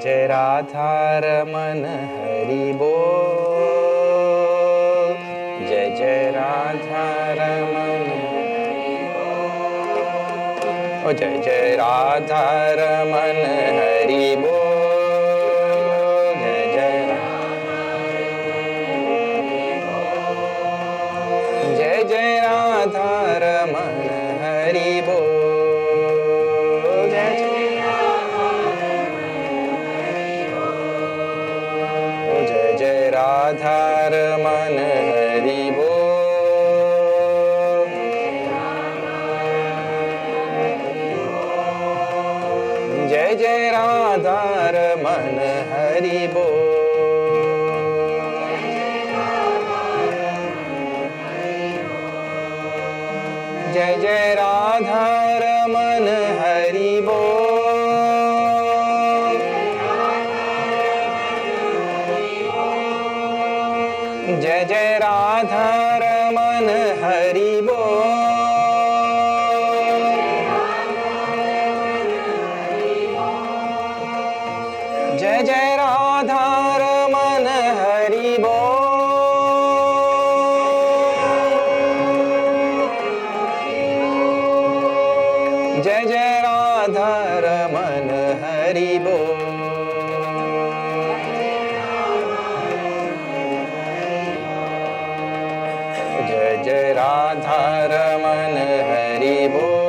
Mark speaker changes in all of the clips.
Speaker 1: जय राधा रमन हरि बोल। जय जय राधा रमन हरि बोल। ओ जय जय राधा रमन हरि बोल। जय जय जय जय राधा रमन हरि बोल। राधा रमन हरि बोल। जय जय राधा रमन हरि बोल। जय जय राधा रमन हरि बोल। जय जय राधा रमन हरि बोल। जय जय राधा रमन हरि बोल। जय जय राधा रमन हरि बोल। जय राधा रमन हरि बोल।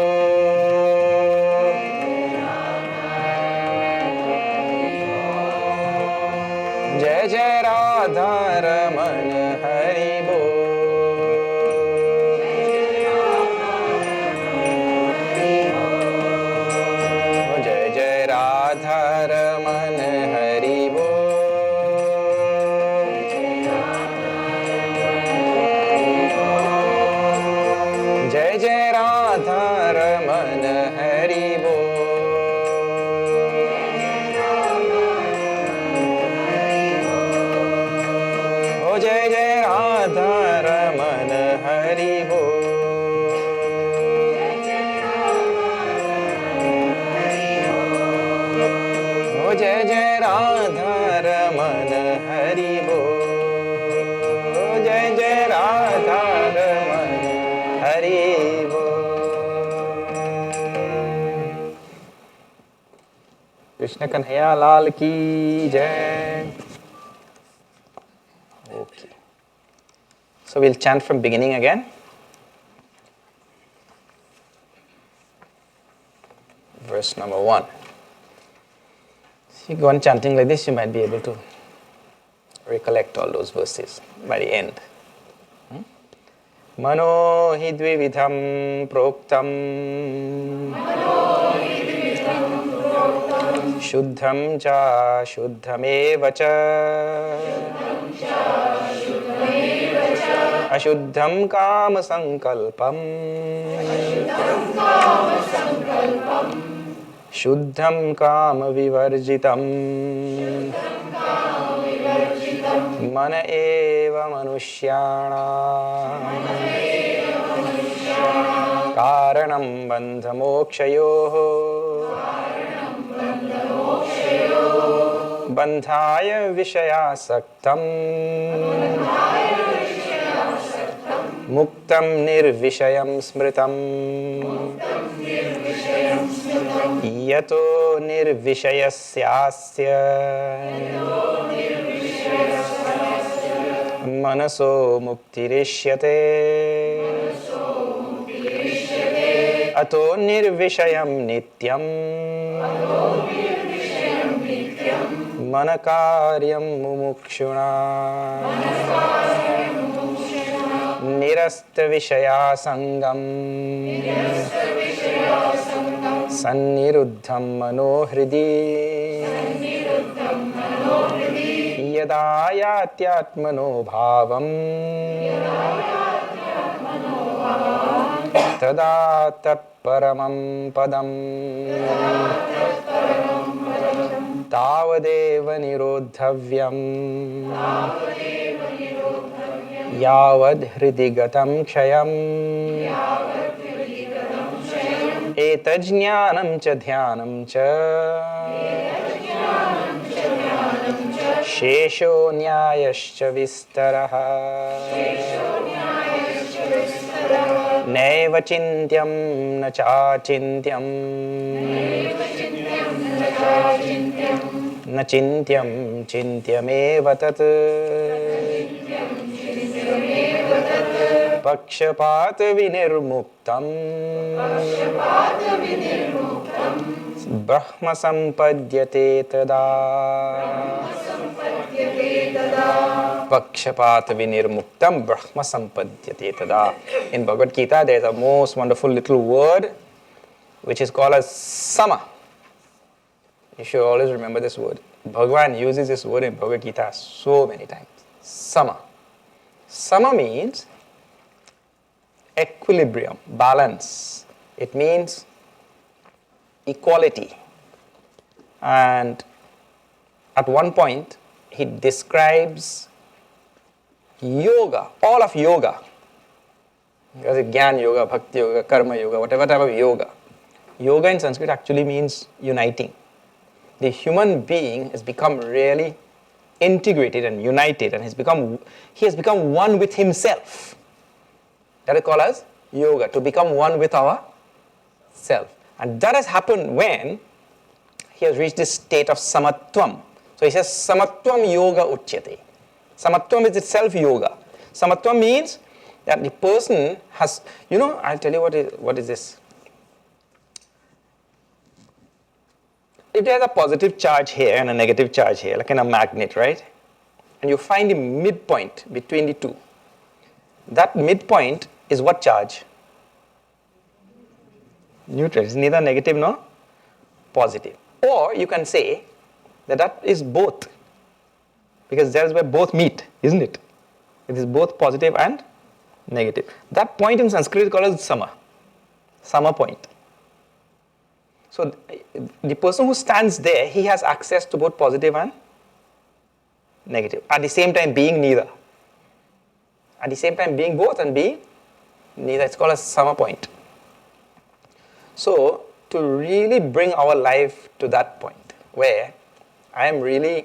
Speaker 1: जय जय राधा रमन हरि बोल। जय जय राधा रमन हरि बोल। जय जय राधा रमन हरि बोल। ओ जय जय राधा रमन हरि बोल। ओ जय जय राधा रमन हरि बोल। जय जय राधा रमन हरि बोल। कृष्ण कन्हैया लाल की जय। Okay. So we'll chant from beginning again. Verse number 1. So you go on chanting like this, you might be able to recollect all those verses by the end. Mano hi dvividham proktam Shuddham cha shuddhameva cha Ashuddham kama sankalpam Shuddham kama vivarjitam Mana eva manushyana Karanam bandha mokshayoho Bandhaya vishayasaktam Muktam nirvishayam smritam Yato nirvishayasyasya Manaso muktirishyate Ato nirvishayam nityam Manakaryam mumukshuna Nirasta vishaya sangam Sanniruddham manohridi Yada yatyatmano bhavam Tada tat paramam padam Tavadeva nirodhavyam Yavad hridi gatam kshayam Etajñānam ca dhyanam ca Shesho nyayascha vistaraha Neva chintyam na chachintyam Na chintyam chintyameva tat Pakshapata vinirmuktam Brahma sampadhyate tada Pakshapata vinirmuktam Brahma sampadhyate tada. In Bhagavad Gita there is a most wonderful little word which is called as sama. You should always remember this word. Bhagavan uses this word in Bhagavad Gita so many times. Sama. Sama means equilibrium, balance. It means equality. And at one point, he describes yoga, all of yoga. Because Gyan yoga, Bhakti yoga, Karma yoga, whatever type of yoga. Yoga in Sanskrit actually means uniting. The human being has become really integrated and united, and he has become one with himself. That is called as yoga, to become one with our self. And that has happened when he has reached this state of samatvam. So he says samatvam yoga uchyate. Samatvam is itself yoga. Samatvam means that the person has, I'll tell you what is this. If there's a positive charge here and a negative charge here, like in a magnet, right? And you find the midpoint between the two. That midpoint is what charge? Neutral. It's neither negative nor positive. Or you can say that is both. Because that is where both meet, isn't it? It is both positive and negative. That point in Sanskrit is called as sama. Sama point. So the person who stands there, he has access to both positive and negative. At the same time being neither. At the same time being both and being neither. It's called as sama point. So to really bring our life to that point where I have really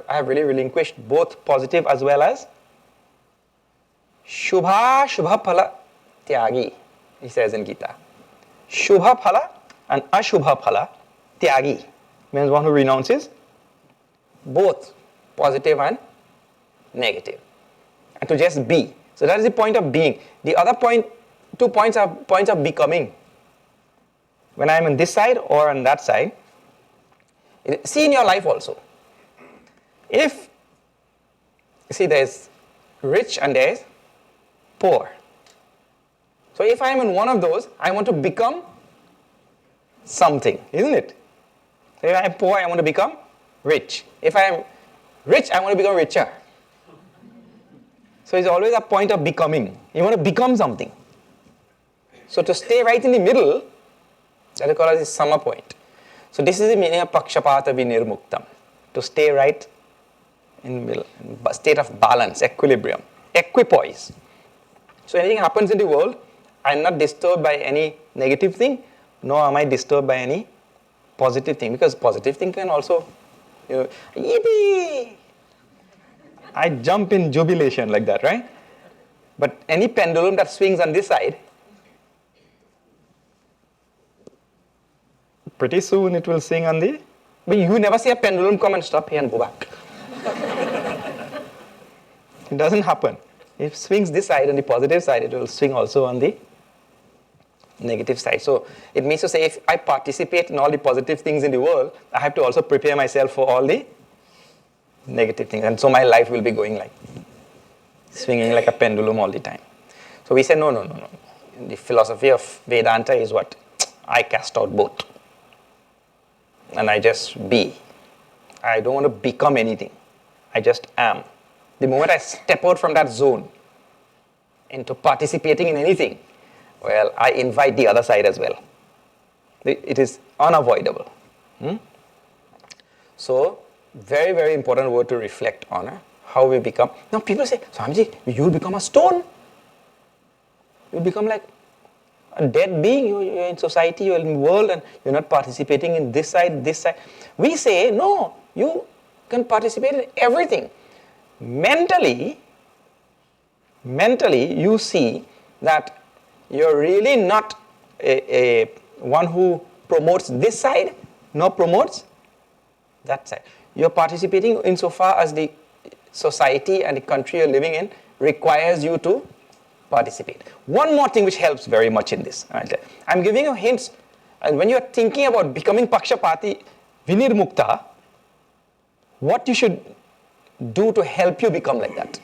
Speaker 1: relinquished both positive as well as Shubha phala tyagi, he says in Gita. Shubha phala and Ashubha phala tyagi means one who renounces both positive and negative. And to just be. So that is the point of being. The other point, 2 points are points of becoming. When I am on this side or on that side, see in your life also. If, see, there is rich and there is poor. So if I am in one of those, I want to become something, isn't it? So if I am poor, I want to become rich. If I am rich, I want to become richer. So it's always a point of becoming. You want to become something. So to stay right in the middle, that is called as the sama point. So this is the meaning of pakshapata vinirmuktam. To stay right in the middle, state of balance, equilibrium, equipoise. So anything happens in the world, I am not disturbed by any negative thing, nor am I disturbed by any positive thing. Because positive thing can also, yippee! I jump in jubilation like that, right? But any pendulum that swings on this side, pretty soon it will swing on the... But you never see a pendulum come and stop here and go back. It doesn't happen. If it swings this side on the positive side, it will swing also on the negative side. So it means to say if I participate in all the positive things in the world, I have to also prepare myself for all the negative things. And so my life will be going like, swinging like a pendulum all the time. So we say, no. The philosophy of Vedanta is what? I cast out both. And I just be. I don't want to become anything. I just am. The moment I step out from that zone into participating in anything, well, I invite the other side as well. It is unavoidable. So, very, very important word to reflect on. How we become. Now people say, Swamiji, you will become a stone. You will become like a dead being. You're in society, you're in the world, and you're not participating in this side, this side. We say, no, you can participate in everything. Mentally, you see that you're really not a one who promotes this side, nor promotes that side. You're participating insofar as the society and the country you're living in requires you to participate. One more thing which helps very much in this. I'm giving you hints. And when you're thinking about becoming Pakshapati Vinirmukta, what you should do to help you become like that.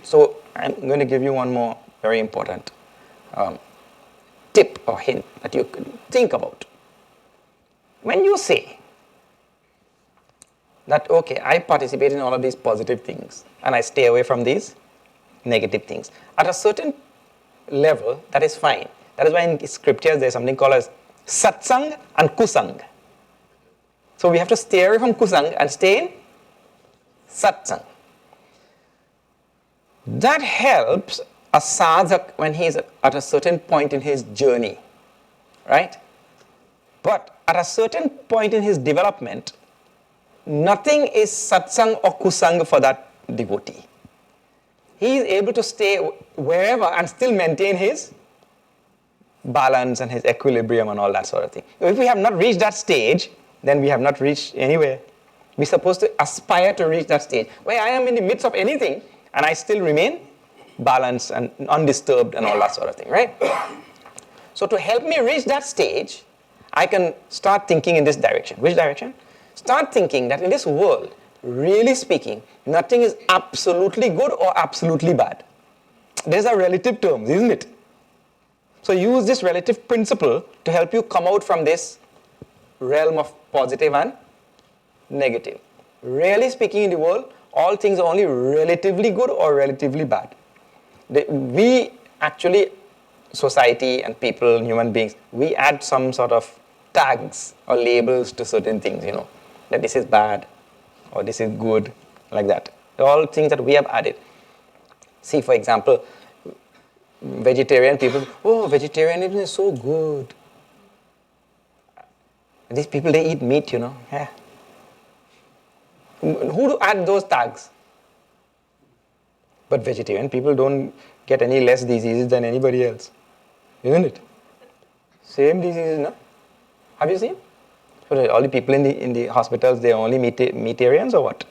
Speaker 1: So I'm going to give you one more very important tip or hint that you could think about. When you say that, okay, I participate in all of these positive things and I stay away from these negative things, at a certain level, that is fine. That is why in scriptures there's something called as satsang and kusang. So we have to stay away from kusang and stay in satsang. That helps a sadhak when he's at a certain point in his journey, right? But at a certain point in his development, nothing is satsang or kusang for that devotee. He is able to stay wherever and still maintain his balance and his equilibrium and all that sort of thing. If we have not reached that stage, then we have not reached anywhere. We're supposed to aspire to reach that stage where I am in the midst of anything and I still remain balanced and undisturbed and all that sort of thing, right? So to help me reach that stage, I can start thinking in this direction. Which direction? Start thinking that in this world, really speaking, nothing is absolutely good or absolutely bad. These are relative terms, isn't it? So use this relative principle to help you come out from this realm of positive and negative. Really speaking in the world, all things are only relatively good or relatively bad. We actually, society and people, human beings, we add some sort of tags or labels to certain things, that this is bad or this is good, like that. They're all things that we have added. See, for example, vegetarian people, oh, vegetarianism is so good. These people, they eat meat, Yeah. Who do add those tags? But vegetarian people don't get any less diseases than anybody else, isn't it? Same diseases, no? Have you seen? So all the people in the hospitals, they're only meatarians or what?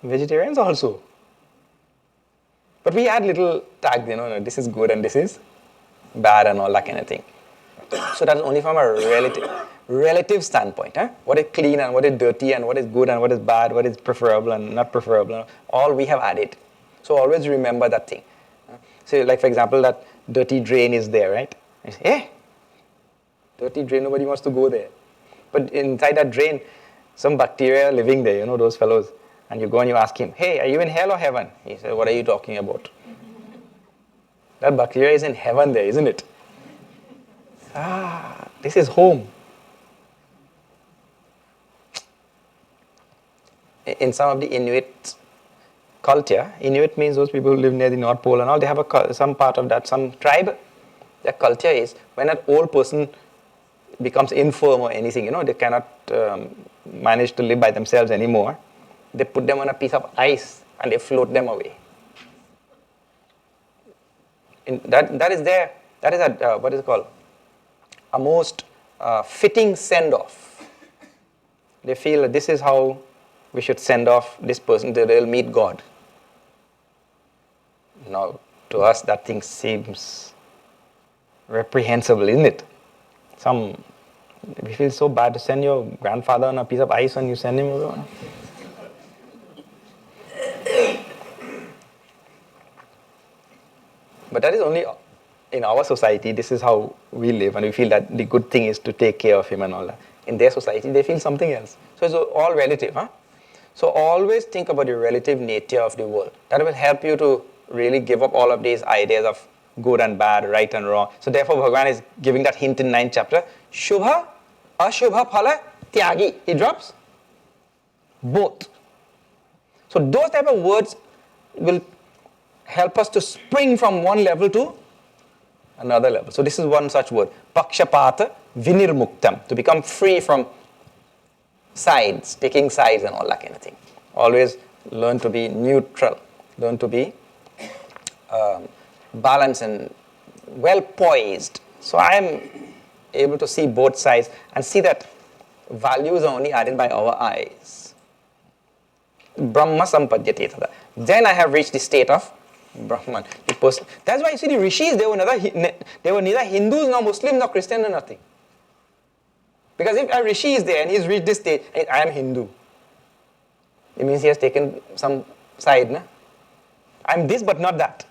Speaker 1: Vegetarians also. But we add little tags, this is good and this is bad and all that kind of thing. So that's only from a relative standpoint. What is clean and what is dirty and what is good and what is bad, what is preferable and not preferable, all we have added. So always remember that thing. So like for example, that dirty drain is there, right? You say, hey, dirty drain, nobody wants to go there. But inside that drain, some bacteria are living there, those fellows. And you go and you ask him, hey, are you in hell or heaven? He says, what are you talking about? That bacteria is in heaven there, isn't it? This is home. In some of the Inuit culture, Inuit means those people who live near the North Pole and all, they have some part of that, some tribe. Their culture is when an old person becomes infirm or anything, they cannot manage to live by themselves anymore. They put them on a piece of ice and they float them away. That is what is it called? A most fitting send-off. They feel that this is how we should send off this person, they'll meet God. Now, to us, that thing seems reprehensible, isn't it? We feel so bad to send your grandfather on a piece of ice and you send him over. But that is only in our society. This is how we live, and we feel that the good thing is to take care of him and all that. In their society, they feel something else. So it's all relative. So always think about the relative nature of the world. That will help you to really give up all of these ideas of good and bad, right and wrong. So therefore, Bhagavan is giving that hint in 9th chapter. Shubha, Ashubha phala, tyagi. He drops both. So those type of words will help us to spring from one level to another level. So this is one such word. Pakshapata vinirmuktam. To become free from sides, taking sides and all that kind of thing. Always learn to be neutral, learn to be balanced and well poised. So I am able to see both sides and see that values are only added by our eyes. Brahma sampadhyate tada. Then I have reached the state of Brahman. That's why you see the rishis, they were neither Hindus nor Muslims nor Christians nor nothing. Because if a rishi is there and he's reached this stage, I am Hindu, it means he has taken some side. Na? I am this but not that.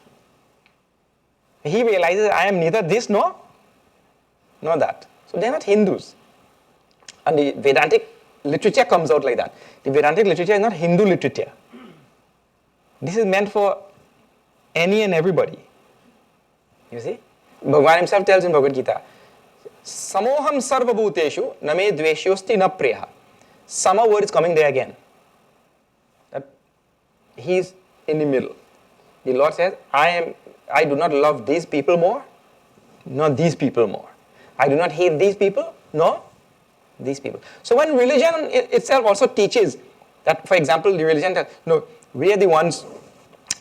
Speaker 1: He realizes I am neither this nor that. So they are not Hindus. And the Vedantic literature comes out like that. The Vedantic literature is not Hindu literature. This is meant for any and everybody. You see? Bhagavan himself tells in Bhagavad Gita, Samoham sarva bhuteshu name dveshyosti na priya. Sama word is coming there again. That he is in the middle. The Lord says, I do not love these people more, nor these people more. I do not hate these people, nor these people. So when religion itself also teaches that, for example, the religion tells, no, we are the ones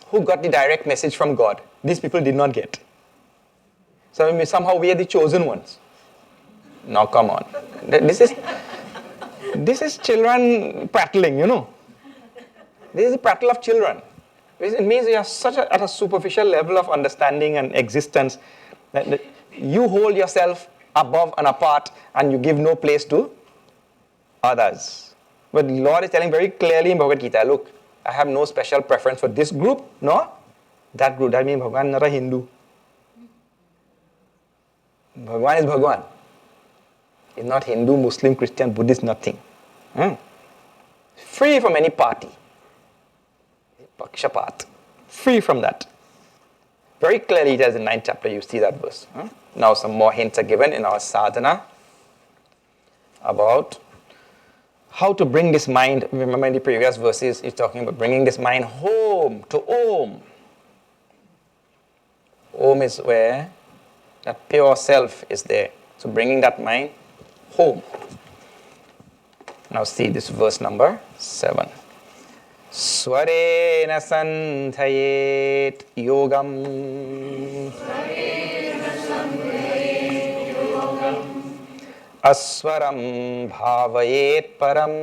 Speaker 1: who got the direct message from God. These people did not get. So somehow we are the chosen ones. Now come on. This is children prattling, you know. This is the prattle of children. It means you are at a superficial level of understanding and existence that you hold yourself above and apart and you give no place to others. But the Lord is telling very clearly in Bhagavad Gita, look, I have no special preference for this group, nor that group. That means Bhagavan is not a Hindu. Bhagavan is Bhagavan. He's not Hindu, Muslim, Christian, Buddhist, nothing. Free from any party. Pakshapat. Free from that. Very clearly, it is in 9th chapter, you see that verse. Now some more hints are given in our sadhana about how to bring this mind. Remember in the previous verses, he's talking about bringing this mind home to Om. Om is where that pure self is there. So bringing that mind home. Now see this verse number 7. Swarena sandhayet yogam. Aswaram bhavayet param.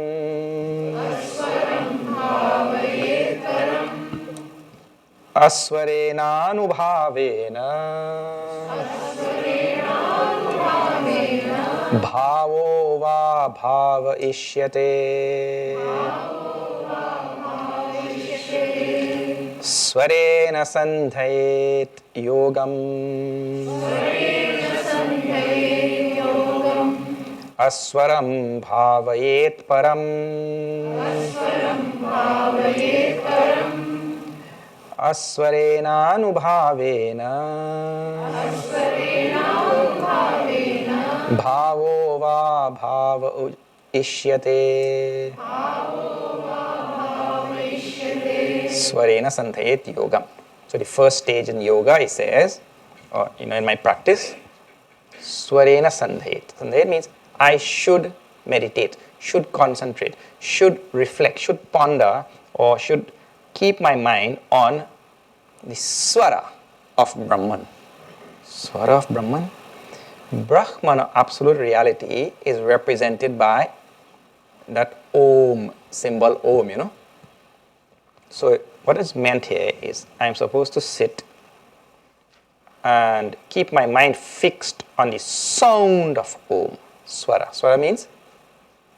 Speaker 1: Aswarena anubhavena. Bhavo va bhava ishyate. Swarena sandhayet yogam. Aswaram bhavayet param. Aswarena anubhavena. Bhavo va bhava ishyate. Swarena sandhayet yogam. So the first stage in yoga, it says, or in my practice, Swarena sandhayet. Sandhayet means I should meditate, should concentrate, should reflect, should ponder, or should keep my mind on the swara of Brahman. Swara of Brahman? Brahman, absolute reality, is represented by that Om symbol, Om, you know. So what is meant here is I am supposed to sit and keep my mind fixed on the sound of Om. Swara. Swara means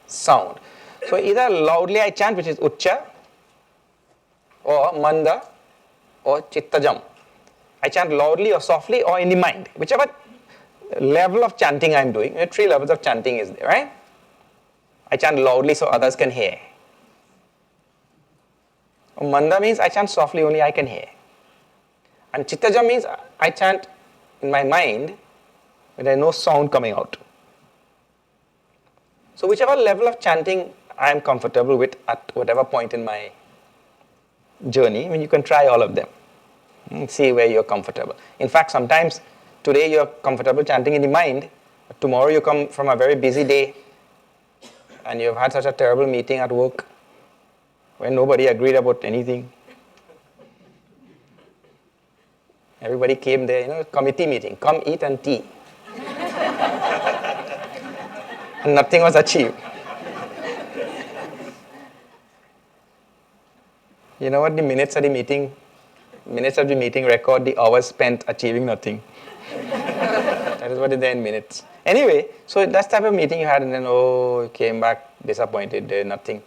Speaker 1: sound. So either loudly I chant, which is Uccha, or Manda, or Chittajam. I chant loudly or softly or in the mind, whichever level of chanting I am doing. 3 levels of chanting is there, right? I chant loudly so others can hear. Manda means I chant softly, only I can hear. And Chittajam means I chant in my mind, but there is no sound coming out. So whichever level of chanting I am comfortable with at whatever point in my journey, you can try all of them. See where you're comfortable. In fact, sometimes today you're comfortable chanting in the mind, but tomorrow you come from a very busy day and you've had such a terrible meeting at work when nobody agreed about anything. Everybody came there, committee meeting, come eat and tea. And nothing was achieved. You know what the minutes of the meeting record the hours spent achieving nothing. That is what is there in minutes. Anyway, so that's the type of meeting you had, and then, you came back disappointed, nothing.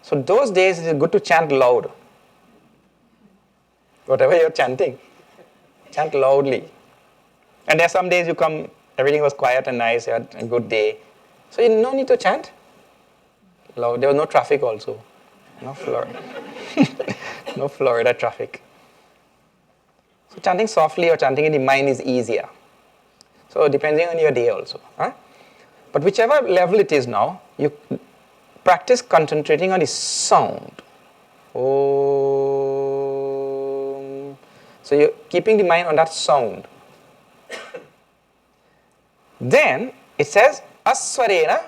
Speaker 1: So those days it is good to chant loud. Whatever you're chanting, chant loudly. And there are some days you come, everything was quiet and nice, you had a good day. So you no need to chant loud. There was no traffic also. No Florida traffic. So chanting softly or chanting in the mind is easier. So depending on your day also. But whichever level it is now, you practice concentrating on the sound. Om. So you're keeping the mind on that sound. Then it says, aswaram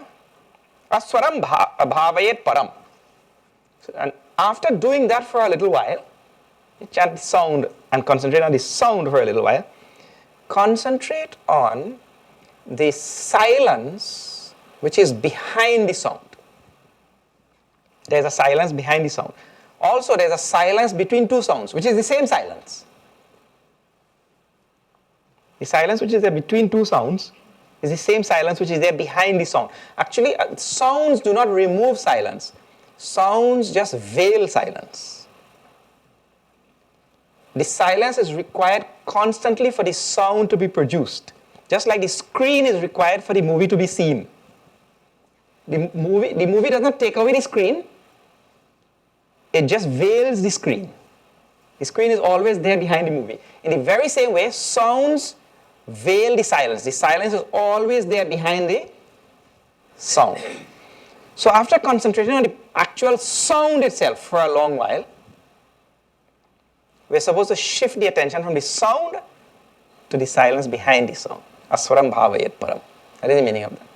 Speaker 1: bhavayet param. So, and after doing that for a little while, you chant the sound and concentrate on the sound for a little while. Concentrate on the silence which is behind the sound. There's a silence behind the sound. Also, there's a silence between two sounds, which is the same silence. The silence which is there between two sounds is the same silence which is there behind the sound. Actually, sounds do not remove silence. Sounds just veil silence. The silence is required constantly for the sound to be produced. Just like the screen is required for the movie to be seen. The movie does not take away the screen. It just veils the screen. The screen is always there behind the movie. In the very same way, sounds veil the silence. The silence is always there behind the sound. So after concentrating on the actual sound itself for a long while, we're supposed to shift the attention from the sound to the silence behind the sound. Aswaram bhavayet param. That is the meaning of that.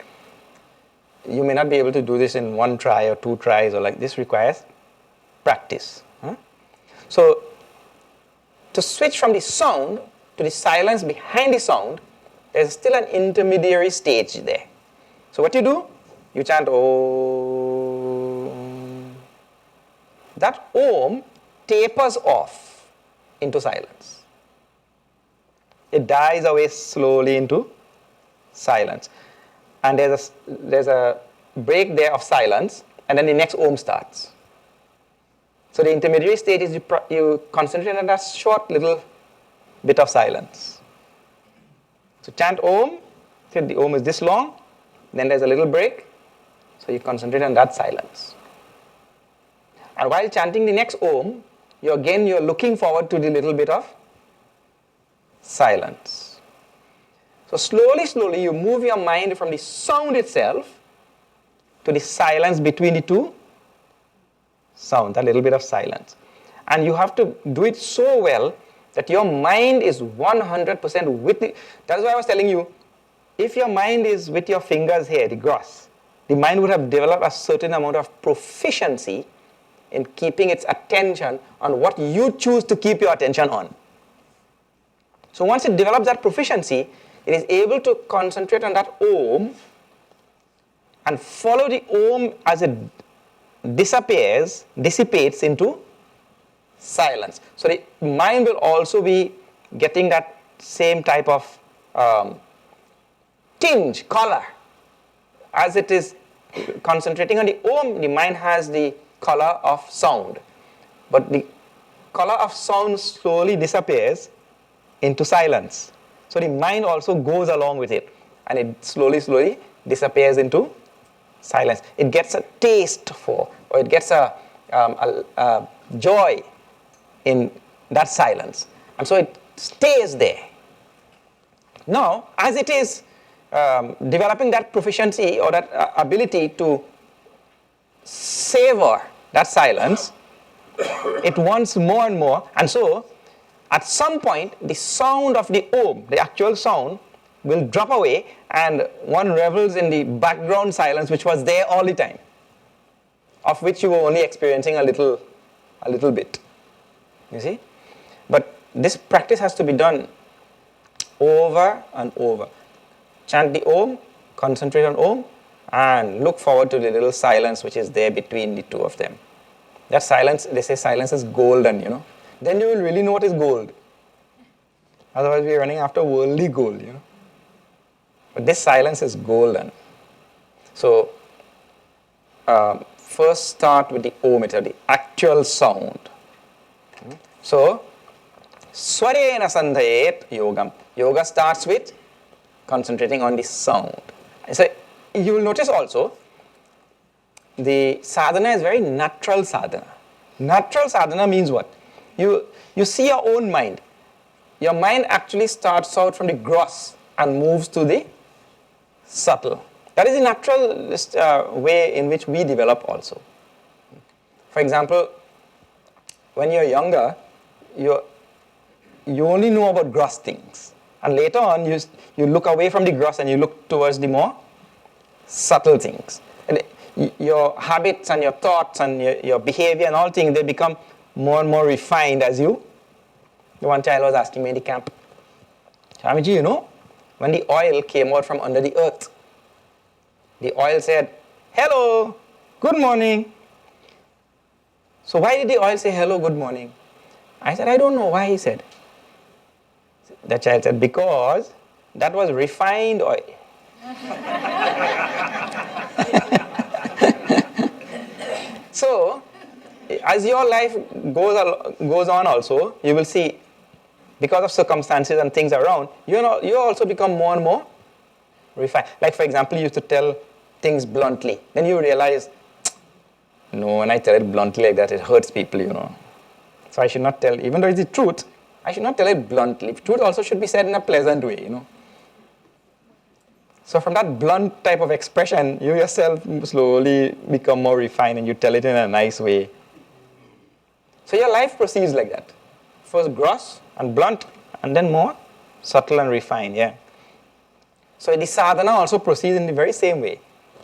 Speaker 1: You may not be able to do this in one try or two tries or like this. Requires practice. So to switch from the sound to the silence behind the sound, there's still an intermediary stage there. So what you do? You chant Om. That Om tapers off into silence. It dies away slowly into silence. And there's a break there of silence, and then the next Om starts. So the intermediary stage is you concentrate on that short little bit of silence. So chant Om, till the Om is this long, then there's a little break, so you concentrate on that silence. And while chanting the next Om, you're looking forward to the little bit of silence. So slowly you move your mind from the sound itself to the silence between the two sounds, a little bit of silence. And you have to do it so well that your mind is 100% with the... That's why I was telling you, if your mind is with your fingers here, the gross, the mind would have developed a certain amount of proficiency in keeping its attention on what you choose to keep your attention on. So once it develops that proficiency, it is able to concentrate on that Om and follow the Om as it dissipates into silence. So the mind will also be getting that same type of tinge, color. As it is concentrating on the Om, the mind has the color of sound. But the color of sound slowly disappears into silence. So the mind also goes along with it, and it slowly disappears into silence. It gets a taste for, or it gets a joy in that silence. And so it stays there. Now, as it is developing that proficiency or that ability to savor that silence, it wants more and more. And so, at some point, the sound of the Om, the actual sound, will drop away, and one revels in the background silence which was there all the time. of which you were only experiencing a little bit. You see? But this practice has to be done over and over. Chant the Om, concentrate on Om, and look forward to the little silence which is there between the two of them. That silence, they say silence is golden, Then you will really know what is gold. Otherwise we are running after worldly gold, But this silence is golden. So, first start with the Om itself, the actual sound. So, Swarena Sandhayet Yogam. Yoga starts with concentrating on the sound. So, you will notice also, the sadhana is very natural sadhana. Natural sadhana means what? You see your own mind. Your mind actually starts out from the gross and moves to the subtle. That is the natural way in which we develop also. For example, when you're younger, you only know about gross things. And later on, you look away from the gross and you look towards the more subtle things. And your habits and your thoughts and your behavior and all things, they become more and more refined as you. One child was asking me in the camp, Swamiji, when the oil came out from under the earth, the oil said, hello, good morning. So why did the oil say hello, good morning? I said, I don't know why he said. The child said, because that was refined oil. So, as your life goes on also, you will see, because of circumstances and things around, you also become more and more refined. Like for example, you used to tell things bluntly. Then you realize, no, when I tell it bluntly like that, it hurts people, So I should not tell, even though it's the truth, I should not tell it bluntly. Truth also should be said in a pleasant way, So from that blunt type of expression, you yourself slowly become more refined and you tell it in a nice way. So your life proceeds like that. First gross and blunt, and then more subtle and refined, So the sadhana also proceeds in the very same way.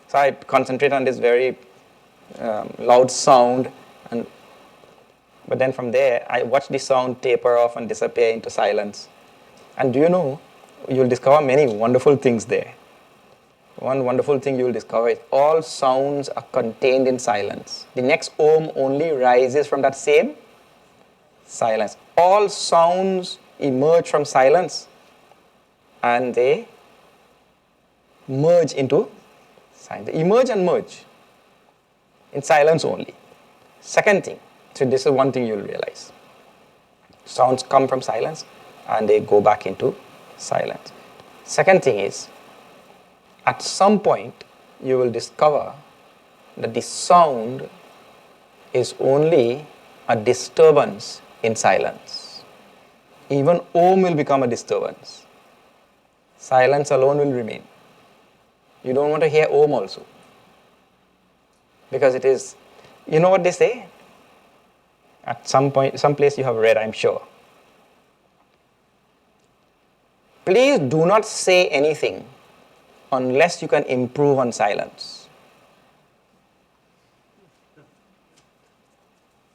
Speaker 1: So I concentrate on this very loud sound, but then from there, I watch the sound taper off and disappear into silence. And do you know, you'll discover many wonderful things there. One wonderful thing you will discover is all sounds are contained in silence. The next Om only rises from that same silence. All sounds emerge from silence and they merge into silence. They emerge and merge in silence only. Second thing, so this is one thing you'll realize. Sounds come from silence and they go back into silence. Second thing is, at some point, you will discover that the sound is only a disturbance in silence. Even Om will become a disturbance. Silence alone will remain. You don't want to hear Om also. Because it is, you know what they say? At some point, some place you have read, I'm sure. Please do not say anything unless you can improve on silence.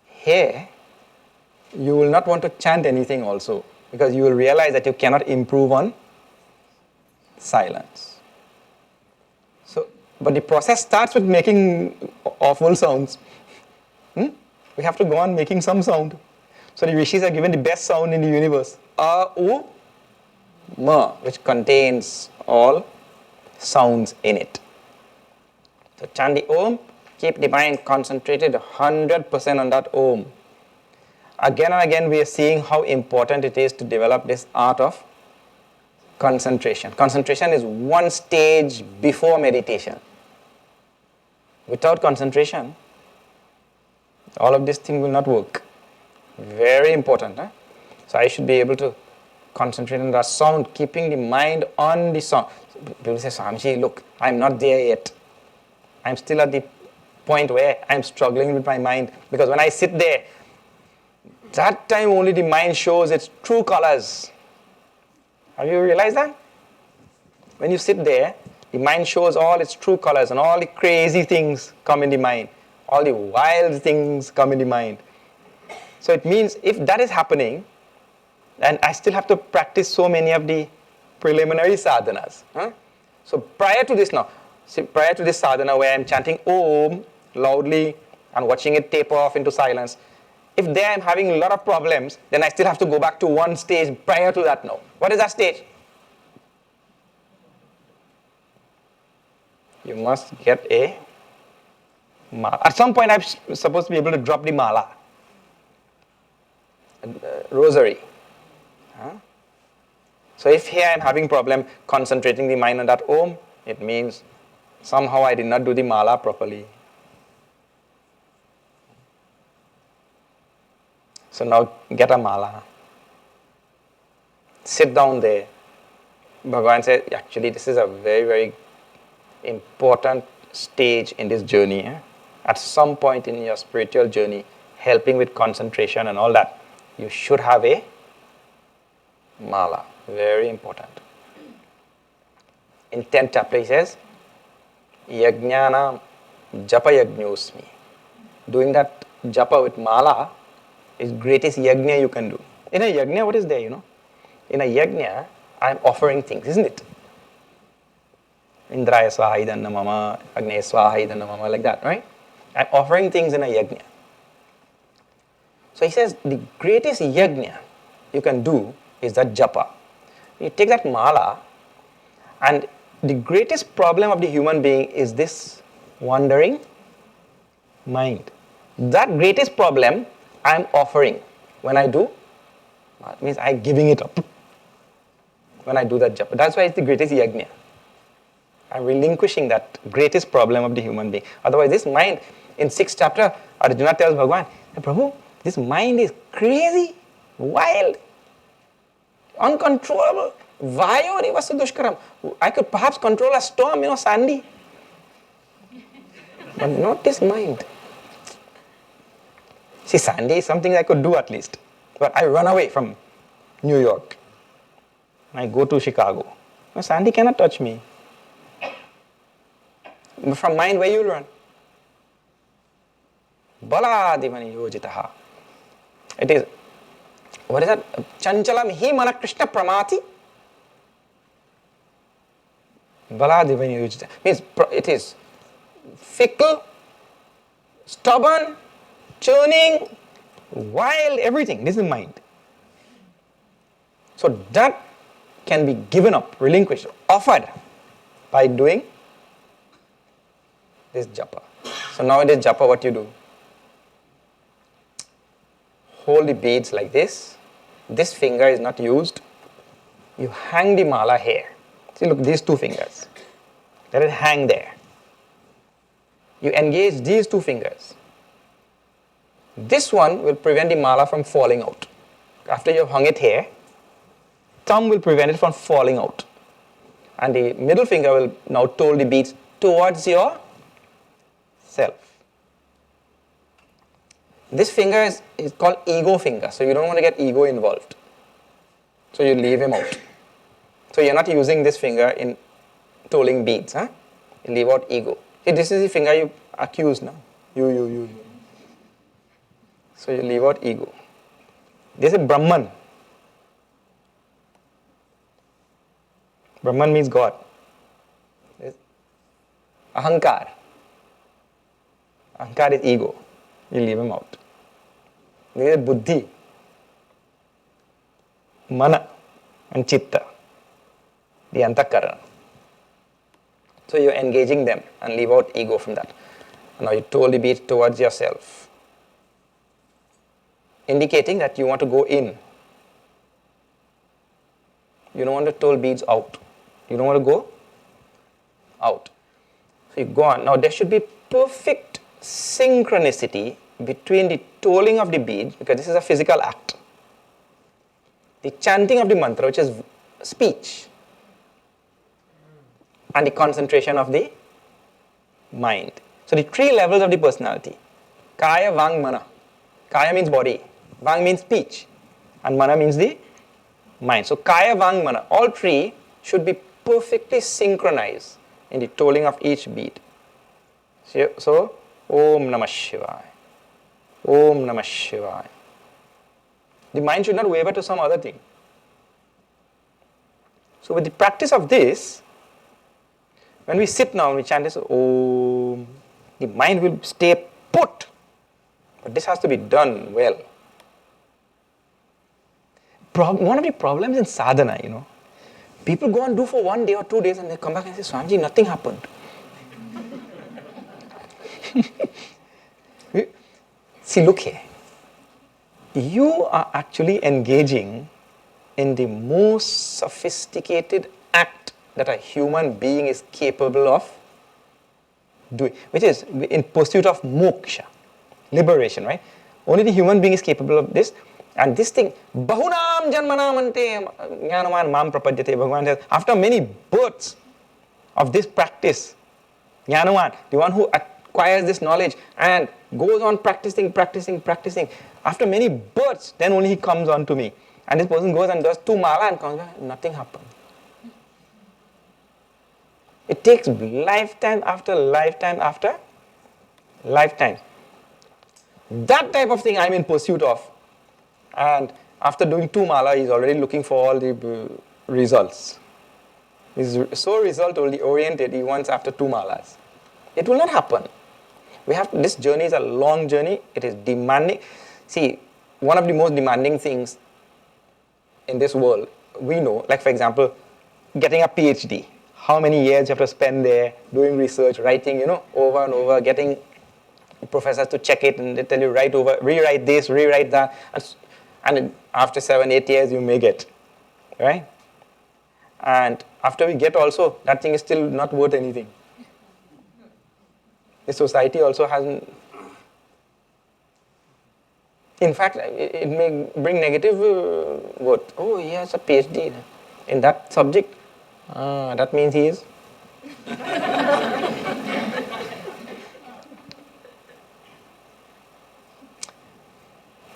Speaker 1: Here, you will not want to chant anything also, because you will realize that you cannot improve on silence. So, but the process starts with making awful sounds. We have to go on making some sound. So the rishis are given the best sound in the universe. A, U, Ma, which contains all sounds in it. So chant the Om, keep the mind concentrated 100% on that Om. Again and again we are seeing how important it is to develop this art of concentration. Concentration is one stage before meditation. Without concentration, all of this thing will not work. Very important. So I should be able to concentrate on that sound, keeping the mind on the sound. People say, Swamiji, look, I'm not there yet. I'm still at the point where I'm struggling with my mind. Because when I sit there, that time only the mind shows its true colors. Have you realized that? When you sit there, the mind shows all its true colors and all the crazy things come in the mind. All the wild things come in the mind. So it means if that is happening, then I still have to practice so many of the preliminary sadhanas. So prior to this now, prior to this sadhana where I'm chanting Om loudly and watching it taper off into silence, if there I'm having a lot of problems, then I still have to go back to one stage prior to that now. What is that stage? You must get a mala. At some point I'm supposed to be able to drop the mala. Rosary. So if here I'm having problem concentrating the mind on that Om, it means somehow I did not do the mala properly. So now get a mala. Sit down there. Bhagavan says, actually this is a very, very important stage in this journey. At some point in your spiritual journey, helping with concentration and all that, you should have a mala. Very important. In 10th chapter he says, Yajnana japa yajñosmi. Doing that japa with mala is greatest yajna you can do. In a yajna, what is there, In a yajna, I am offering things, isn't it? Indraya swaha idanna mama, Agnaya swaha idanna mama, like that, right? I am offering things in a yajna. So he says the greatest yajna you can do is that japa. You take that mala, and the greatest problem of the human being is this wandering mind. That greatest problem I am offering when I do, it means I am giving it up. When I do that japa. That's why it's the greatest yajna. I'm relinquishing that greatest problem of the human being. Otherwise, this mind, in 6th chapter, Arjuna tells Bhagavan, Prabhu, this mind is crazy, wild, uncontrollable. Vayori vasu dushkaram. I could perhaps control a storm, Sandy. But not this mind. See, Sandy is something I could do at least. But I run away from New York. I go to Chicago. No, Sandy cannot touch me. From mind, where you will run? Baladivani yojitaha. It is, what is that? Chanchalam hi mana Krishna pramati. Baladivani yojitaha. Means it is fickle, stubborn, churning, wild, everything. This is mind. So that can be given up, relinquished, offered by doing this japa. So now it is japa, what you do? Hold the beads like this. This finger is not used. You hang the mala here. See, look, these two fingers. Let it hang there. You engage these two fingers. This one will prevent the mala from falling out. After you have hung it here, thumb will prevent it from falling out. And the middle finger will now toll the beads towards your self. This finger is called ego finger, so you don't want to get ego involved. So you leave him out. So you're not using this finger in tolling beads. You leave out ego. See, this is the finger you accuse now. You. So you leave out ego. This is Brahman. Brahman means God. This Ahankar. Ahankar is ego. You leave him out. This is Buddhi. Mana and Chitta. The Antakarana. So you're engaging them and leave out ego from that. Now you toll the beat towards yourself, indicating that you want to go in. You don't want to toll beads out. You don't want to go out. So you go on. Now there should be perfect synchronicity between the tolling of the beads, because this is a physical act, the chanting of the mantra, which is speech, and the concentration of the mind. So the three levels of the personality: Kaya, Vang, Mana. Kaya means body, Vang means speech, and Mana means the mind. So Kaya, Vang, Mana, all three should be perfectly synchronized in the tolling of each bead. So Om Namah Shivaya. Om Namah Shivaya. The mind should not waver to some other thing. So with the practice of this, when we sit now and we chant this Om, the mind will stay put. But this has to be done well. One of the problems in sadhana, people go and do for 1 day or 2 days and they come back and say, Swamiji, nothing happened. See, look here. You are actually engaging in the most sophisticated act that a human being is capable of doing, which is in pursuit of moksha, liberation, right? Only the human being is capable of this. And this thing, Bahunam Janmanam Ante Jnanaman Mam Prapadyate, Bhagavan says, after many births of this practice, Jnanaman, the one who acquires this knowledge and goes on practicing, after many births, then only he comes on to me. And this person goes and does 2 mala and comes back, nothing happened. It takes lifetime after lifetime after lifetime. That type of thing I'm in pursuit of. And after doing 2 mala, he's already looking for all the results. He's so result-oriented, he wants after 2 malas. It will not happen. This journey is a long journey. It is demanding. See, one of the most demanding things in this world, we know, like for example, getting a PhD. How many years you have to spend there doing research, writing, over and over, getting professors to check it and they tell you rewrite this, rewrite that. And after 7-8 years, you may get, right? And after we get also, that thing is still not worth anything. The society also hasn't. In fact, it may bring negative word. Oh, he has a PhD in that subject. That means he is.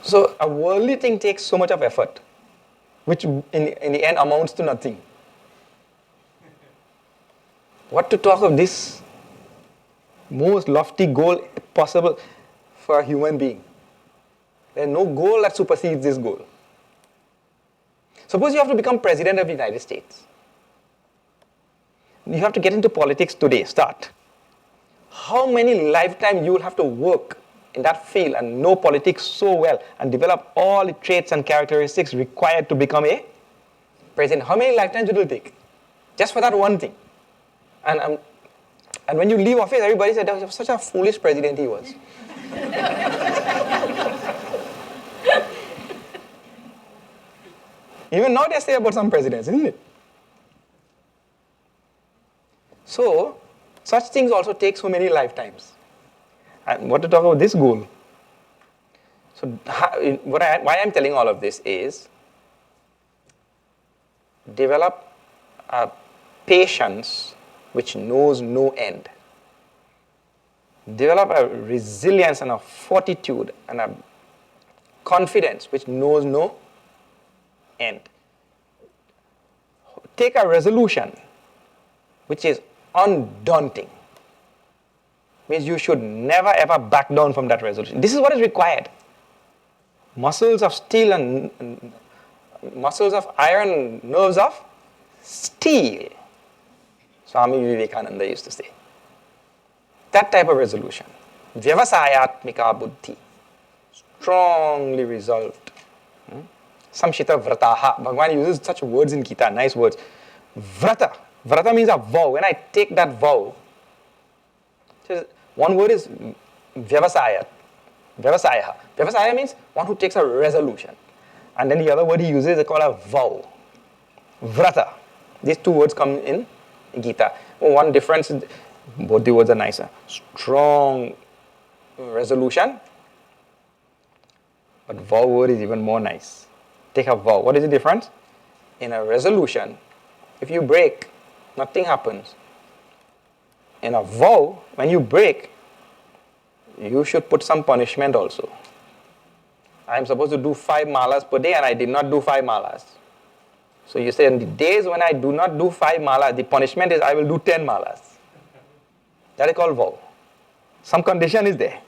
Speaker 1: So a worldly thing takes so much of effort, which in the end amounts to nothing. What to talk of this most lofty goal possible for a human being? There is no goal that supersedes this goal. Suppose you have to become president of the United States. You have to get into politics today, start. How many lifetimes you will have to work in that field and know politics so well and develop all the traits and characteristics required to become a president? How many lifetimes it will take? Just for that one thing. And when you leave office, everybody said, oh, such a foolish president he was. Even now they say about some presidents, isn't it? So, such things also take so many lifetimes. And what to talk about this goal? So, why I'm telling all of this is, develop a patience which knows no end. Develop a resilience and a fortitude and a confidence which knows no end. Take a resolution which is undaunting. Means you should never ever back down from that resolution. This is what is required. Muscles of steel and muscles of iron, nerves of steel. Swami Vivekananda used to say. That type of resolution. Vyavasayatmika buddhi. Strongly resolved. Samshita vrataha. Bhagavan uses such words in Gita, nice words. Vrata. Vrata means a vow. When I take that vow, one word is vyavasaya. Vyavasaya. Vyavasaya means one who takes a resolution. And then the other word he uses is called a vow. Vrata. These 2 words come in Gita. One difference is both the words are nicer. Strong resolution. But vow word is even more nice. Take a vow. What is the difference? In a resolution, if you break, nothing happens. In a vow, when you break, you should put some punishment also. I am supposed to do 5 malas per day and I did not do 5 malas. So you say, in the days when I do not do 5 malas, the punishment is I will do 10 malas. That is called vow. Some condition is there.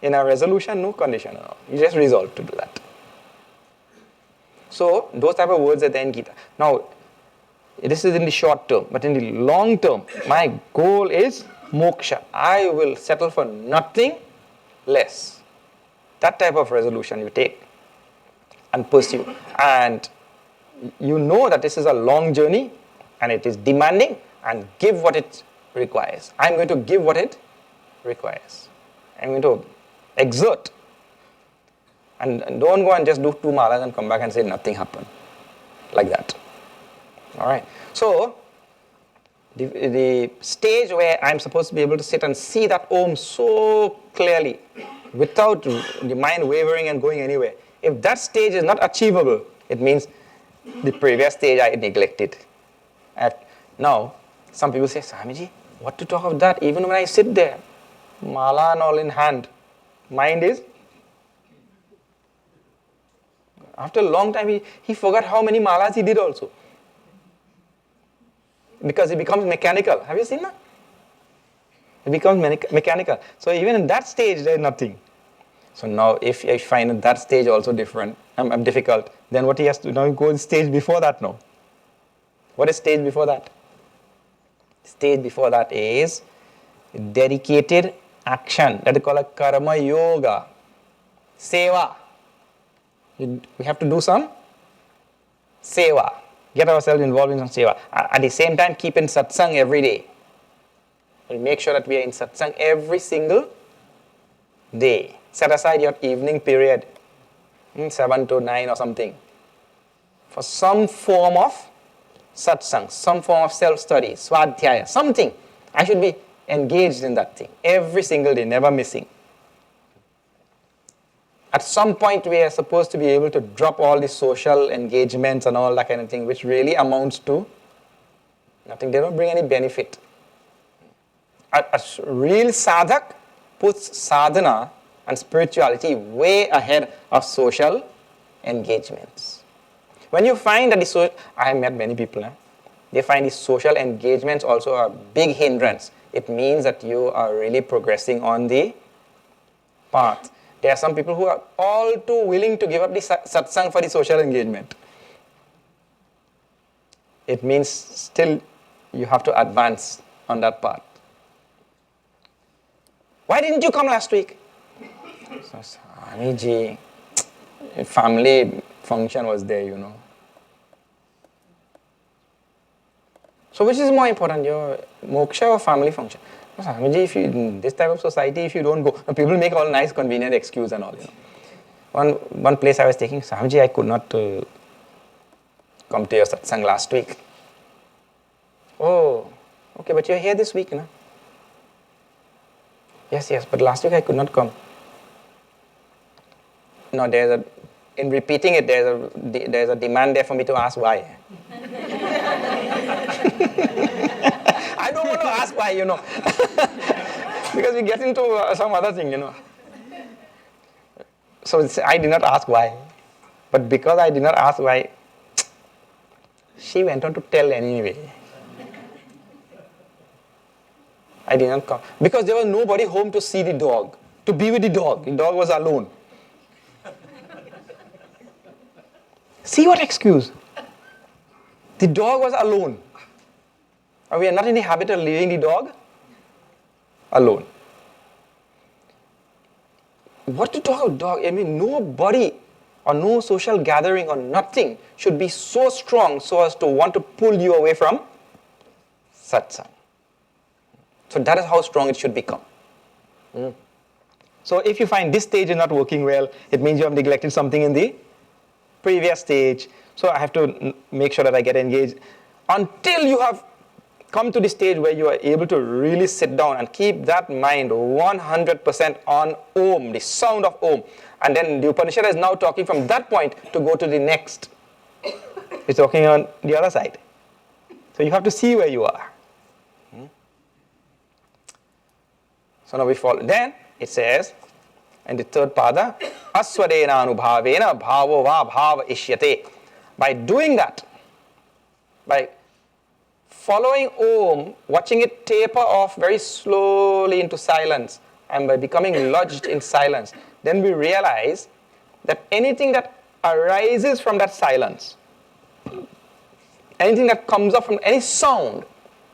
Speaker 1: In a resolution, no condition at all. You just resolve to do that. So, those type of words are there in Gita. Now, this is in the short term, but in the long term, my goal is moksha. I will settle for nothing less. That type of resolution you take and pursue. And you know that this is a long journey and it is demanding, and give what it requires. I'm going to give what it requires. I'm going to exert. And don't go and just do 2 malas and come back and say nothing happened. Like that. Alright. So, the stage where I'm supposed to be able to sit and see that Om so clearly, without the mind wavering and going anywhere, if that stage is not achievable, it means the previous stage I neglected. Now, some people say, Swamiji, what to talk of that? Even when I sit there, mala and all in hand, mind is. After a long time, he forgot how many malas he did also. Because it becomes mechanical. Have you seen that? It becomes mechanical. So even in that stage, there is nothing. So now, if I find that stage also difficult, then what he has to now go to stage before that now. What is stage before that? Stage before that is dedicated action. That is called a karma yoga. Seva. We have to do some seva. Get ourselves involved in some seva. At the same time, keep in satsang every day. We'll make sure that we are in satsang every single day. Set aside your evening period, 7 to 9 or something, for some form of satsang, some form of self-study, swadhyaya, something. I should be engaged in that thing every single day, never missing. At some point, we are supposed to be able to drop all the social engagements and all that kind of thing, which really amounts to nothing. They don't bring any benefit. A real sadhak puts sadhana and spirituality way ahead of social engagements. When you find that I have met many people, they find the social engagements also a big hindrance. It means that you are really progressing on the path. There are some people who are all too willing to give up the satsang for the social engagement. It means still you have to advance on that path. Why didn't you come last week? So, Swamiji, family function was there, you know. So which is more important, your moksha or family function? Swamiji, if you, in this type of society, if you don't go, people make all nice, convenient excuse and all, you know. One place I was taking, Swamiji, I could not come to your satsang last week. Oh, okay, but you're here this week, no? Yes, but last week I could not come. No, in repeating it, there's a demand there for me to ask why. I don't want to ask why, you know. Because we get into some other thing, you know. So I did not ask why. But because I did not ask why, she went on to tell anyway. I did not come. Because there was nobody home to see the dog, to be with the dog. The dog was alone. See what excuse? The dog was alone. And we are not in the habit of leaving the dog alone. What to talk about dog? I mean, nobody or no social gathering or nothing should be so strong so as to want to pull you away from satsang. So that is how strong it should become. So if you find this stage is not working well, it means you have neglected something in the previous stage. So I have to make sure that I get engaged until you have come to the stage where you are able to really sit down and keep that mind 100% on Om, the sound of Om. And then the Upanishad is now talking from that point to go to the next. It's talking on the other side. So you have to see where you are. So now we follow. Then it says, in the third pada, aswadena anubhavena bhavo va bhava ishyate. By doing that, by following Om, watching it taper off very slowly into silence, and by becoming lodged in silence, then we realize that anything that arises from that silence, anything that comes up from any sound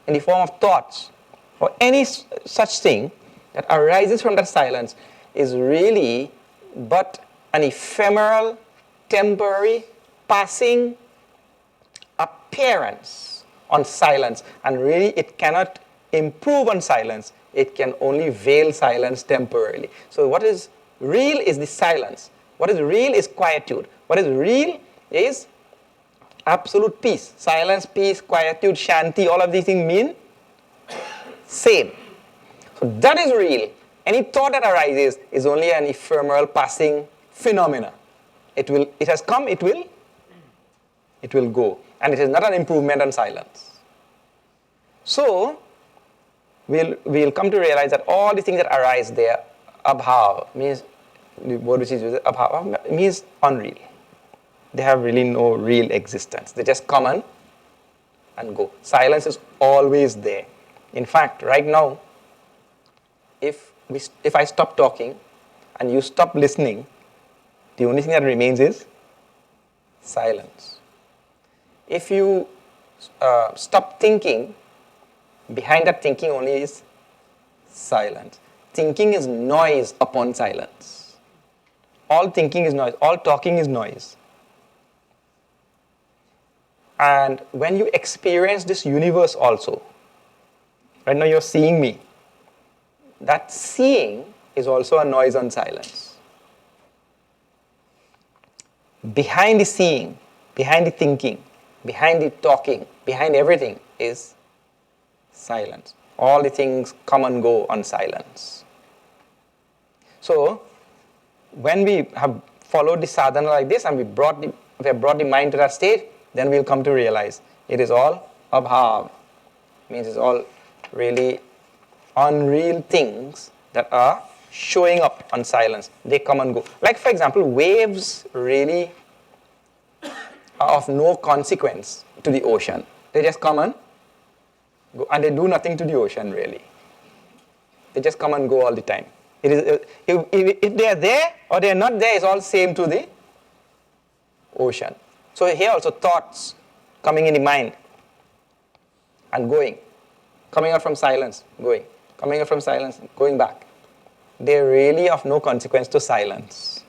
Speaker 1: in the form of thoughts, or any such thing that arises from that silence is really but an ephemeral, temporary, passing appearance on silence. And really it cannot improve on silence. It can only veil silence temporarily. So what is real is the silence. What is real is quietude. What is real is absolute peace. Silence, peace, quietude, shanti, all of these things mean same. So that is real. Any thought that arises is only an ephemeral passing phenomena. It has come, it will go. And it is not an improvement on silence. So we'll come to realize that all the things that arise there, abhav, means the word which is used, abhav, means unreal. They have really no real existence. They just come and go. Silence is always there. In fact, right now, if I stop talking and you stop listening, the only thing that remains is silence. If you stop thinking, behind that thinking only is silence. Thinking is noise upon silence. All thinking is noise. All talking is noise. And when you experience this universe also, right now you're seeing me, that seeing is also a noise on silence. Behind the seeing, behind the thinking, behind the talking, behind everything is silence. All the things come and go on silence. So, when we have followed the sadhana like this and we have brought the mind to that state, then we'll come to realize it is all abhav. Means it's all really unreal things that are showing up on silence. They come and go. Like for example, waves really are of no consequence to the ocean. They just come and go, and they do nothing to the ocean really. They just come and go all the time. It is if they are there or they are not there, it's all same to the ocean. So here also thoughts coming in the mind and going, coming out from silence, going, coming out from silence, going back. They're really of no consequence to silence.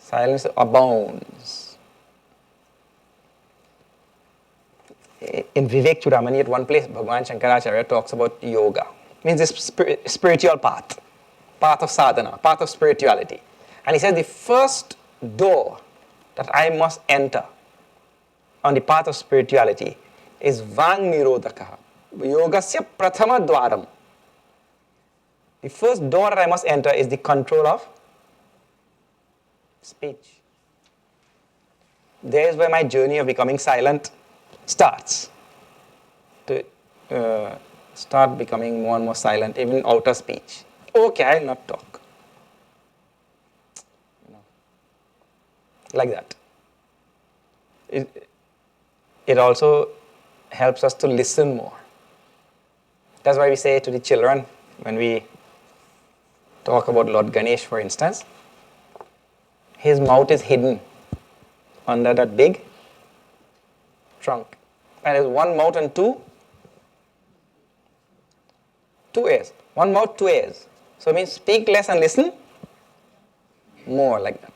Speaker 1: Silence abounds. In Vivek Chudamani, at one place, Bhagavan Shankaracharya talks about yoga. It means this spiritual path of sadhana, path of spirituality. And he says the first door that I must enter on the path of spirituality is Vang Nirodhakaha. Yogasya Prathama Dwaram. The first door that I must enter is the control of speech. There is where my journey of becoming silent starts. To start becoming more and more silent, even outer speech. Okay, I'll not talk. Like that. It also helps us to listen more. That's why we say to the children, when we talk about Lord Ganesh, for instance, his mouth is hidden under that big trunk. And there's one mouth and two ears. One mouth, two ears. So it means speak less and listen more, like that.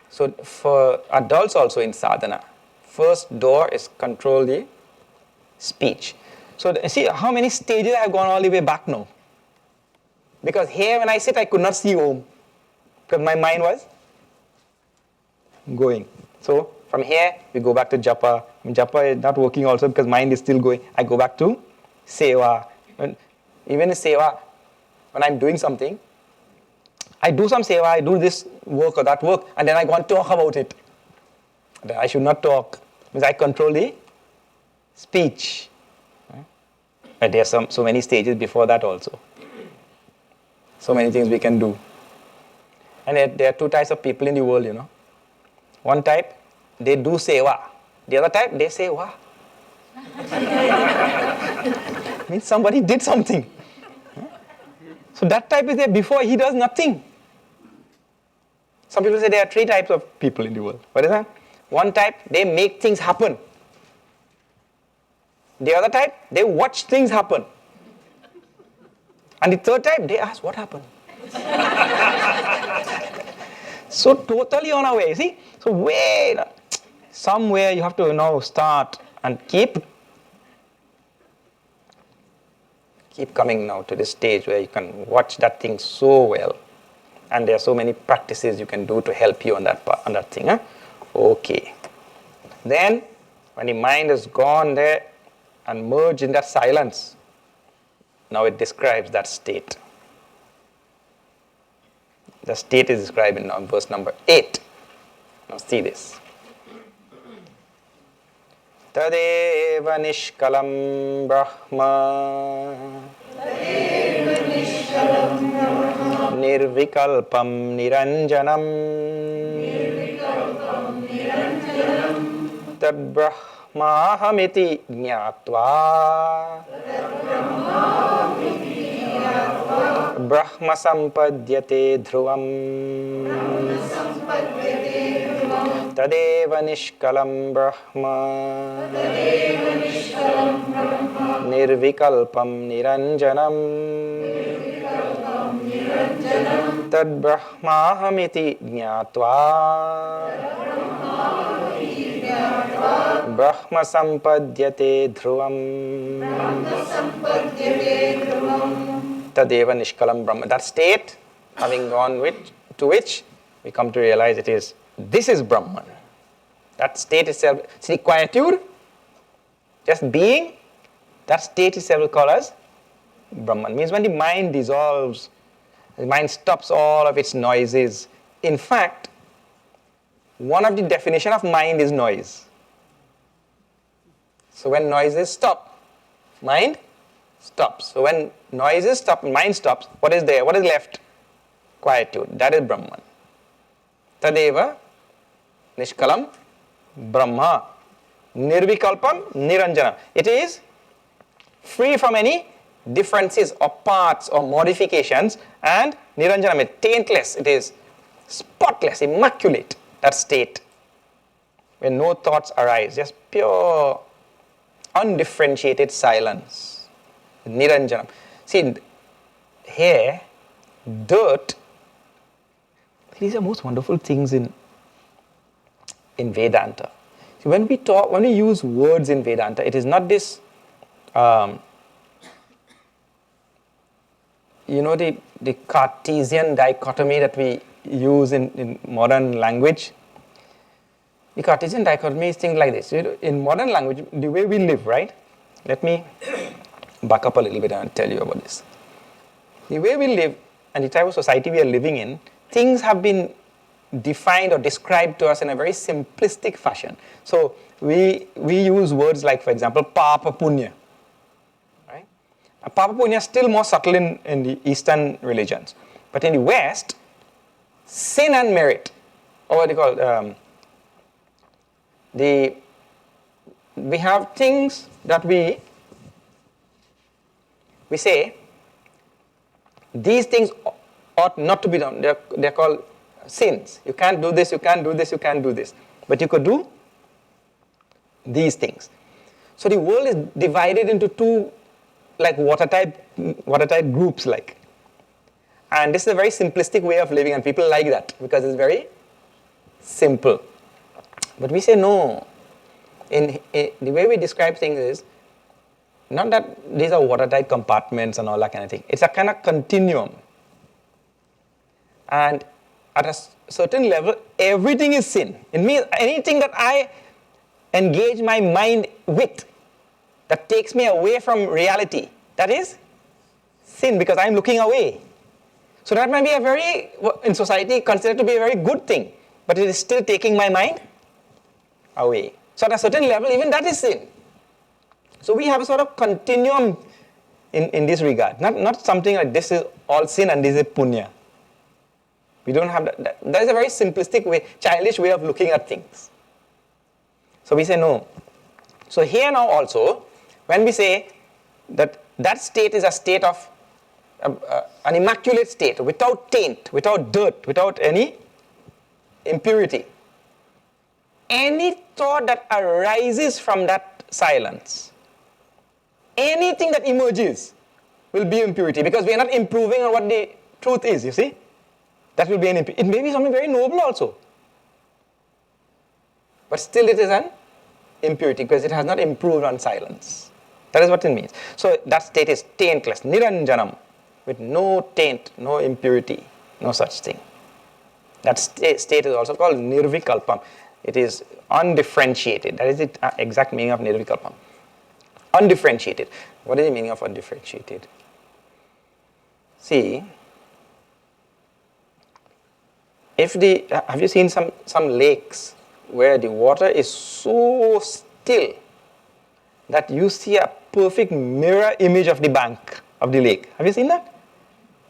Speaker 1: So for adults also in sadhana, first door is control the speech. So see how many stages I have gone all the way back now. Because here when I sit, I could not see Om. Because my mind was going. So from here, we go back to japa. Japa is not working also because mind is still going. I go back to seva. Even in seva, when I'm doing something, I do some seva, I do this work or that work, and then I go and talk about it. Then I should not talk. Means I control the speech. But there are so many stages before that also. So many things we can do. And there are two types of people in the world, One type, they do seva. The other type, they say wa. Means somebody did something. So that type is there before he does nothing. Some people say there are 3 types of people in the world. What is that? One type, they make things happen. The other type, they watch things happen. And the third type, they ask what happened. So totally unaware, you see? So wait, somewhere you have to start and keep coming now to the stage where you can watch that thing so well. And there are so many practices you can do to help you on that thing. Huh? Okay. Then, when the mind has gone there and merged in that silence, now it describes that state. The state is described in verse number 8. Now see this. Tadeva nishkalam brahma nirvikalpam niranjanam tad brahmahamiti jnatva brahma sampadyate dhruvam tadeva nishkalam brahma nirvikalpam niranjanam tad brahmahamiti jnatva brahma sampadyate dhruvam tadeva nishkalam brahma. That state, having gone to which we come to realize this is Brahman. That state itself, see, quietude, just being, that state itself will call us Brahman. Means when the mind dissolves, the mind stops all of its noises. In fact, one of the definition of mind is noise. So when noises stop, mind stops. So when noises stop, mind stops, what is there? What is left? Quietude. That is Brahman. Tadeva nishkalam brahma nirvikalpam niranjana. It is free from any differences or parts or modifications, and niranjana means taintless. It is spotless, immaculate, that state where no thoughts arise, just pure undifferentiated silence. Niranjanam. See, here, dirt, these are most wonderful things in Vedanta. See, when we use words in Vedanta, it is not this, the Cartesian dichotomy that we use in modern language. The Cartesian dichotomy is things like this. In modern language, the way we live, right? Let me back up a little bit and tell you about this. The way we live and the type of society we are living in, things have been defined or described to us in a very simplistic fashion. So we use words like, for example, papa punya. Right? Papa punya is still more subtle in the Eastern religions. But in the West, sin and merit, or what do you call we have things that we say, these things ought not to be done. They're called sins. You can't do this, you can't do this, you can't do this. But you could do these things. So the world is divided into two, like watertight groups, like. And this is a very simplistic way of living, and people like that because it's very simple. But we say no. In the way we describe things is not that these are watertight compartments and all that kind of thing. It's a kind of continuum. And at a certain level, everything is sin. It means anything that I engage my mind with that takes me away from reality, that is sin, because I'm looking away. So that might be in society, considered to be a very good thing, but it is still taking my mind away. So at a certain level, even that is sin. So we have a sort of continuum in this regard. Not something like this is all sin and this is punya. We don't have that. That is a very simplistic way, childish way of looking at things. So we say no. So here now also, when we say that that state is a state of an immaculate state, without taint, without dirt, without any impurity, any thought that arises from that silence, anything that emerges will be impurity, because we are not improving on what the truth is, you see. That will be an impurity. It may be something very noble also, but still it is an impurity because it has not improved on silence. That is what it means. So that state is taintless, niranjanam, with no taint, no impurity, no such thing. That state is also called nirvikalpam. It is undifferentiated. That is the exact meaning of nirvikalpam. Undifferentiated. What is the meaning of undifferentiated? See, if have you seen some lakes where the water is so still that you see a perfect mirror image of the bank of the lake? Have you seen that?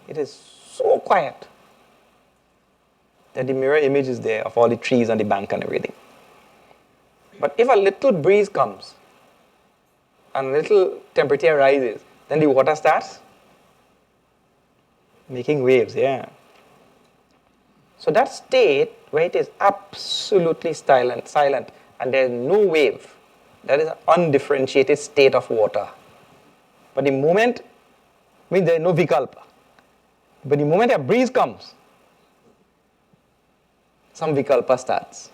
Speaker 1: It is so quiet that the mirror image is there of all the trees on the bank and everything. But if a little breeze comes and a little temperature rises, then the water starts making waves, yeah. So that state where it is absolutely silent and there is no wave, that is an undifferentiated state of water. But the moment, there is no vikalpa. But the moment a breeze comes, some vikalpa starts.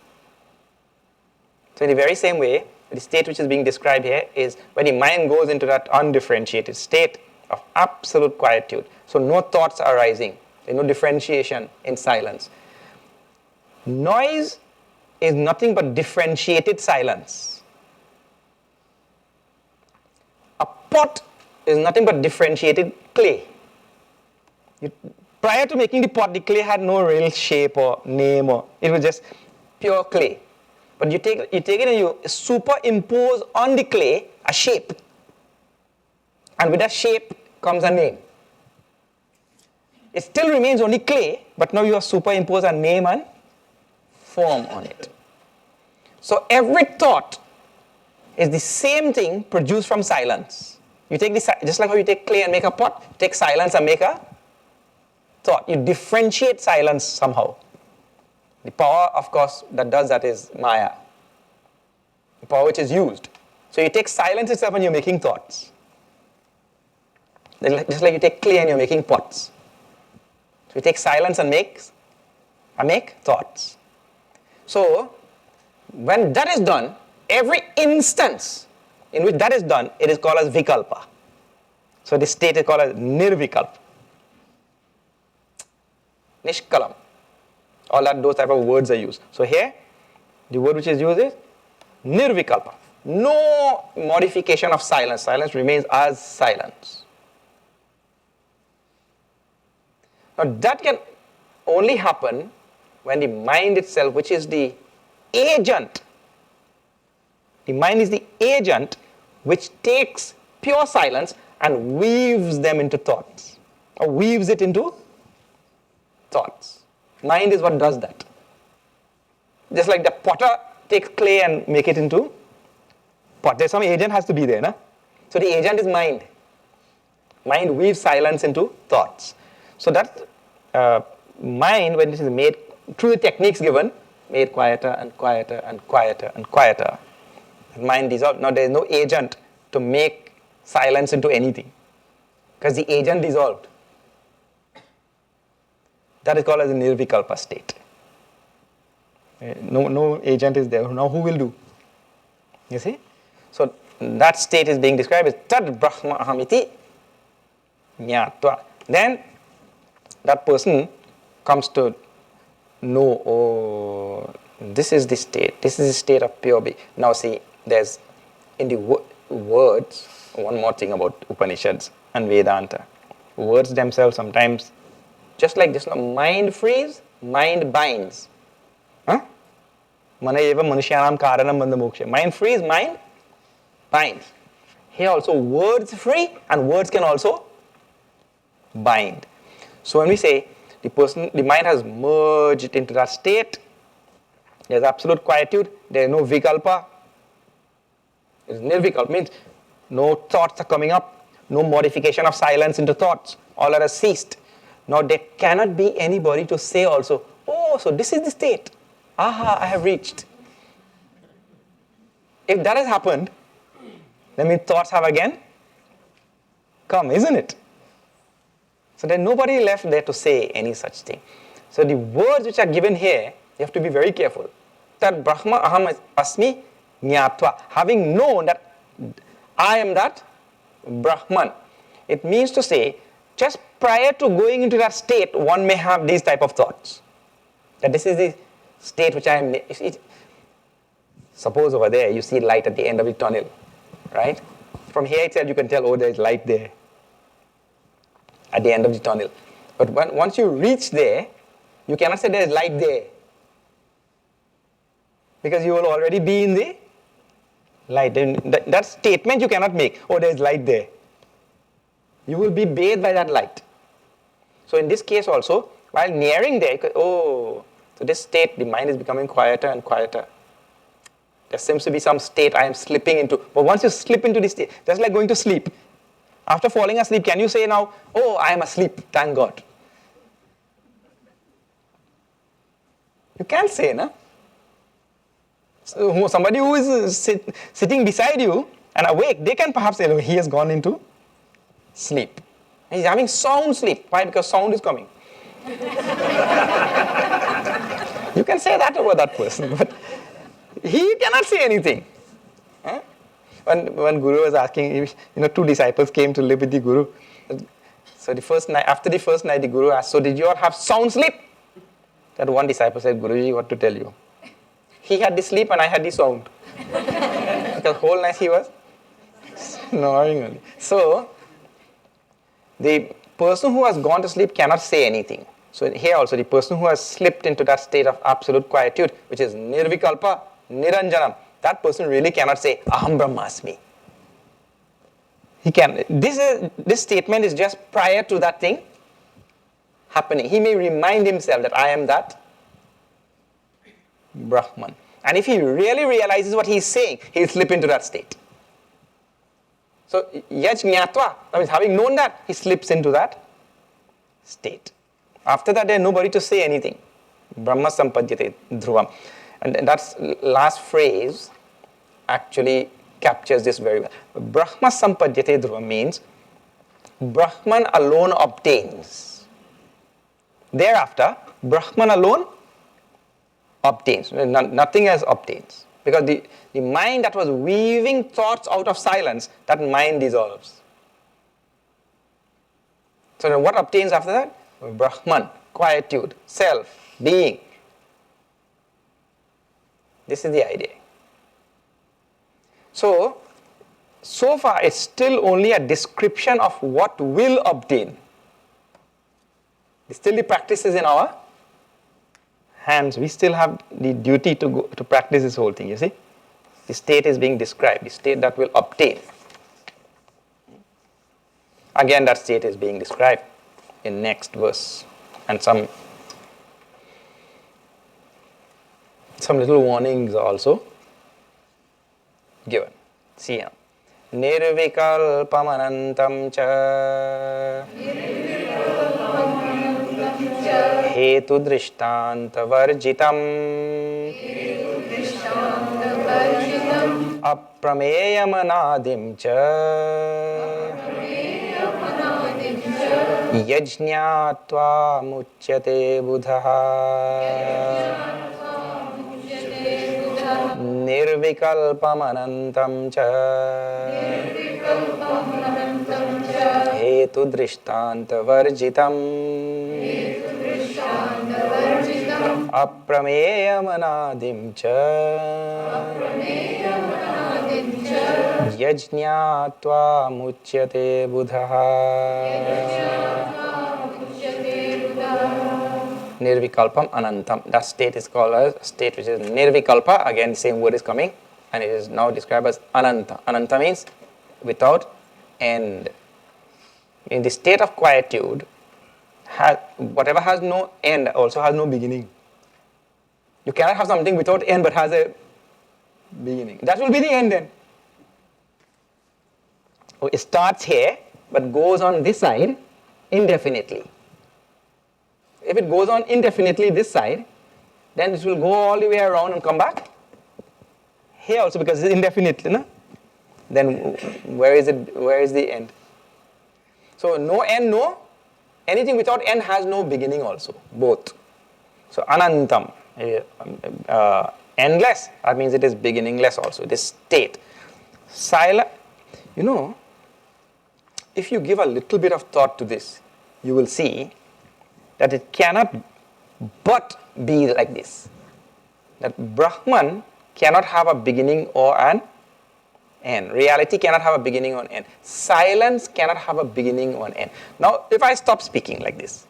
Speaker 1: So in the very same way, the state which is being described here is when the mind goes into that undifferentiated state of absolute quietude. So no thoughts are arising. There is no differentiation in silence. Noise is nothing but differentiated silence. A pot is nothing but differentiated clay. Prior to making the pot, the clay had no real shape or name, or it was just pure clay. But you take it and you superimpose on the clay a shape. And with that shape comes a name. It still remains only clay, but now you have superimposed a name and form on it. So every thought is the same thing produced from silence. You take just like how you take clay and make a pot, you take silence and make a thought. You differentiate silence somehow. The power, of course, that does that is Maya. The power which is used. So you take silence itself and you're making thoughts. Just like you take clay and you're making pots. So you take silence and make thoughts. So when that is done, every instance in which that is done, it is called as vikalpa. So this state is called as nirvikalpa. Nishkalam. All that, those type of words are used. So here, the word which is used is nirvikalpa. No modification of silence. Silence remains as silence. Now that can only happen when the mind itself, which is the agent, the mind is the agent which takes pure silence and weaves them into thoughts, or weaves it into thoughts. Mind is what does that. Just like the potter takes clay and make it into pot. There's some agent has to be there, na? So the agent is mind. Mind weaves silence into thoughts. So that mind, when it is made through the techniques given, made quieter and quieter and quieter and quieter. Mind dissolved. Now there is no agent to make silence into anything, because the agent dissolved. That is called as a nirvikalpa state. No agent is there. Now who will do? You see? So that state is being described as tad brahma ahamiti nyatva. Then that person comes to know, oh, this is the state. This is the state of pure being. Now see, there's in the words, one more thing about Upanishads and Vedanta. Words themselves sometimes, just like this, mind frees, mind binds. Mana eva manushyanam karanam bandha moksha. Mind frees, mind binds. Here also words free and words can also bind. So when we say the mind has merged into that state, there's absolute quietude, there is no vikalpa, It is nirvikalpa, means no thoughts are coming up, no modification of silence into thoughts, all are ceased. Now there cannot be anybody to say also, oh, so this is the state. Aha, I have reached. If that has happened, then means thoughts have again come, isn't it? So there's nobody left there to say any such thing. So the words which are given here, you have to be very careful. That Brahma aham asmi jnatva, having known that I am that Brahman. It means to say, just prior to going into that state, one may have these type of thoughts. That this is the state which I am. Suppose over there you see light at the end of the tunnel, right? From here itself you can tell, oh, there is light there at the end of the tunnel. But once you reach there, you cannot say there is light there, because you will already be in the light. That statement you cannot make, oh, there is light there. You will be bathed by that light. So in this case also, while nearing there, oh, so this state, the mind is becoming quieter and quieter. There seems to be some state I am slipping into. But once you slip into this state, just like going to sleep. After falling asleep, can you say now, oh, I am asleep, thank God? You can't say, no? So somebody who is sitting beside you and awake, they can perhaps say, oh, he has gone into sleep. He's having sound sleep. Why? Because sound is coming. You can say that over that person, but he cannot say anything. Huh? When Guru was asking, two disciples came to live with the Guru. So the first night, after the first night, the Guru asked, so did you all have sound sleep? That one disciple said, Guruji, what to tell you? He had the sleep and I had the sound. Because whole night he was snoring only. So, the person who has gone to sleep cannot say anything. So here also, the person who has slipped into that state of absolute quietude, which is nirvikalpa, niranjanam, that person really cannot say, aham brahmasmi. He can. This statement is just prior to that thing happening. He may remind himself that I am that Brahman. And if he really realizes what he is saying, he will slip into that state. So, yaj jnatva, that means having known that, he slips into that state. After that, there is nobody to say anything. Brahma sampadhyate dhruvam. And that's last phrase actually captures this very well. Brahma sampadhyate dhruvam means Brahman alone obtains. Thereafter, Brahman alone obtains. Nothing else obtains. Because the mind that was weaving thoughts out of silence, that mind dissolves. So then what obtains after that? Brahman, quietude, self, being. This is the idea. So far it's still only a description of what will obtain. Still the practice is in our hands. We still have the duty to practice this whole thing, you see. The state is being described, the state that will obtain. Again, that state is being described in next verse. And some little warnings are also given. See now. Nirvikalpamanantam cha hetu drishtantavarjitam aprameyamanadim cha yajñātva muchyate buddhaha nirvikalpamanantam cha hetu drishtantavarjitam aprameyamanadim cha yajñātva muchyate buddhaha nirvikalpam anantam. That state is called as a state which is nirvikalpa. Again, the same word is coming, and it is now described as ananta. Ananta means without end. In the state of quietude, whatever has no end also has no beginning. You cannot have something without end but has a beginning. That will be the end then. It starts here, but goes on this side indefinitely. If it goes on indefinitely this side, then it will go all the way around and come back here also, because it's indefinite, no? Then where is it? Where is the end? So no end, no. Anything without end has no beginning also, both. So anantam, endless, that means it is beginningless also, it is state. Silent, if you give a little bit of thought to this, you will see that it cannot but be like this. That Brahman cannot have a beginning or an end. Reality cannot have a beginning or an end. Silence cannot have a beginning or an end. Now, if I stop speaking like this,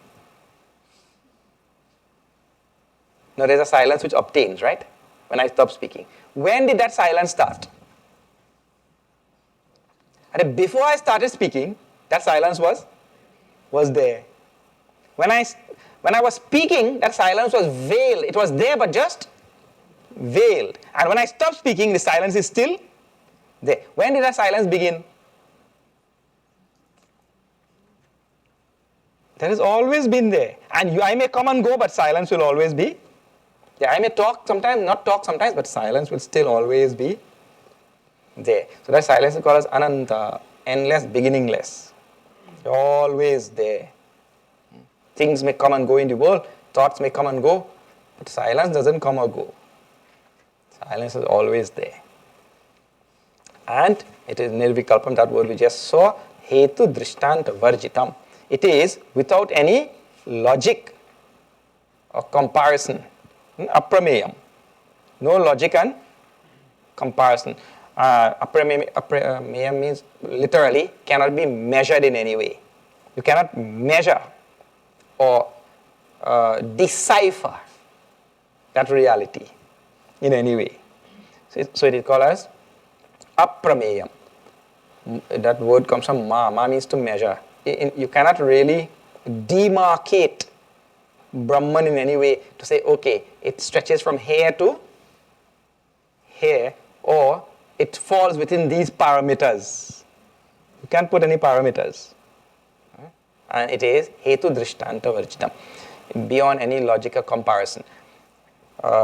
Speaker 1: now there's a silence which obtains, right? When I stop speaking. When did that silence start? And before I started speaking, that silence was there. When I was speaking, that silence was veiled. It was there, but just veiled. And when I stopped speaking, the silence is still there. When did that silence begin? That has always been there. And I may come and go, but silence will always be. Yeah, I may talk sometimes, not talk sometimes, but silence will still always be there. So that silence is called as ananta, endless, beginningless. Always there. Things may come and go in the world, thoughts may come and go, but silence doesn't come or go. Silence is always there. And it is nirvikalpam, that word we just saw, hetu drishtanta varjitam. It is without any logic or comparison. Aprameyam. No logic and comparison. Aprameyam means literally cannot be measured in any way. You cannot measure or decipher that reality in any way. So it is called as aprameyam. That word comes from ma. Ma means to measure. You cannot really demarcate Brahman in any way to say, okay, it stretches from here to here, or it falls within these parameters. You can't put any parameters. And it is hetu drishtanta varjitam, beyond any logical comparison.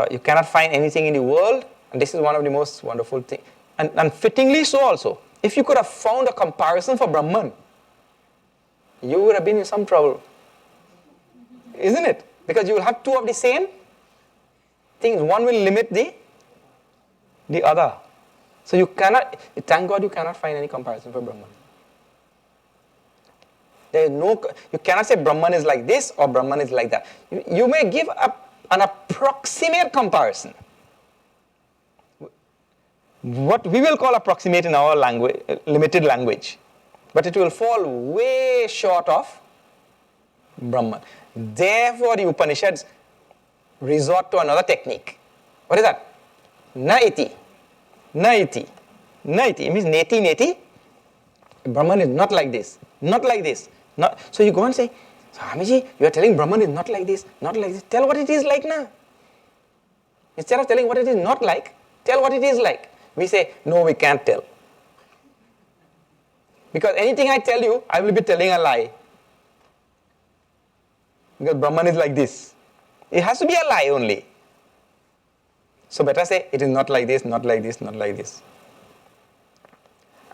Speaker 1: You cannot find anything in the world, and this is one of the most wonderful things, and fittingly so also. If you could have found a comparison for Brahman, you would have been in some trouble. Isn't it? Because you will have two of the same things. One will limit the other. So you cannot, thank God you cannot find any comparison for Brahman. There is no, you cannot say Brahman is like this or Brahman is like that. You may give an approximate comparison. What we will call approximate in our language, limited language. But it will fall way short of Brahman. Therefore, the Upanishads resort to another technique. What is that? Naiti. Naiti. Naiti. It means neti, neti. Brahman is not like this. Not like this. Not. So you go and say, Swamiji, you are telling Brahman is not like this, not like this. Tell what it is like now. Instead of telling what it is not like, tell what it is like. We say, no, we can't tell. Because anything I tell you, I will be telling a lie. Because Brahman is like this. It has to be a lie only. So better say, it is not like this, not like this, not like this.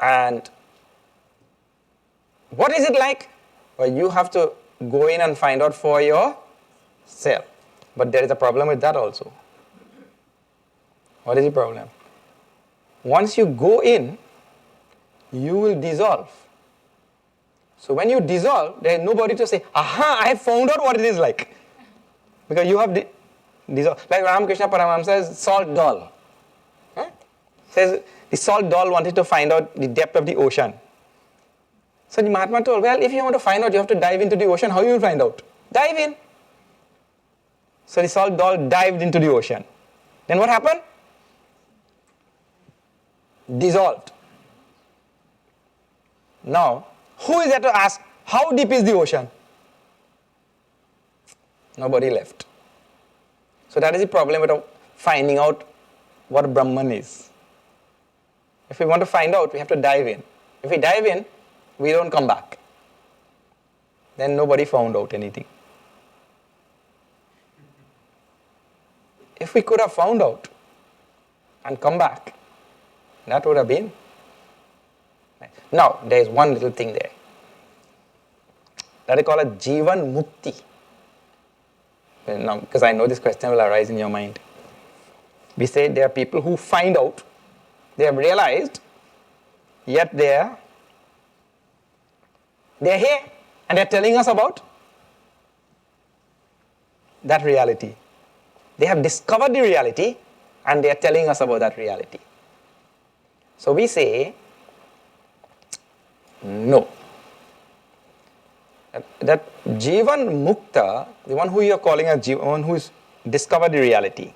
Speaker 1: And what is it like? Well, you have to go in and find out for yourself. But there is a problem with that also. What is the problem? Once you go in, you will dissolve. So when you dissolve, there is nobody to say, aha, I have found out what it is like. Because you have dissolved. Like Ramakrishna Paramahamsa's salt doll. Says the salt doll wanted to find out the depth of the ocean. So the Mahatma told, well, if you want to find out, you have to dive into the ocean. How you will find out? Dive in. So the salt doll dived into the ocean. Then what happened? Dissolved. Now, who is there to ask, how deep is the ocean? Nobody left. So that is the problem with finding out what Brahman is. If we want to find out, we have to dive in. If we dive in, we don't come back. Then nobody found out anything. If we could have found out and come back, that would have been. Now, there is one little thing there. That is called a Jivan Mukti. Now, because I know this question will arise in your mind. We say there are people who find out, they have realized, yet they are here and they are telling us about that reality. They have discovered the reality and they are telling us about that reality. So we say, no. That Jivan Mukta, the one who you are calling a Jivan, one who has discovered the reality,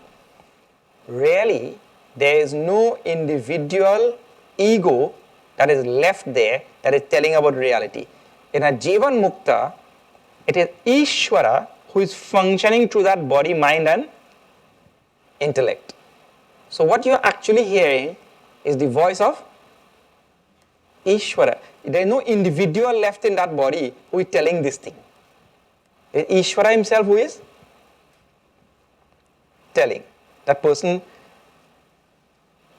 Speaker 1: really there is no individual ego that is left there that is telling about reality. In a Jivan Mukta, it is Ishvara who is functioning through that body, mind and intellect. So what you are actually hearing is the voice of Ishvara. There is no individual left in that body who is telling this thing. It is Ishvara himself who is telling. That person.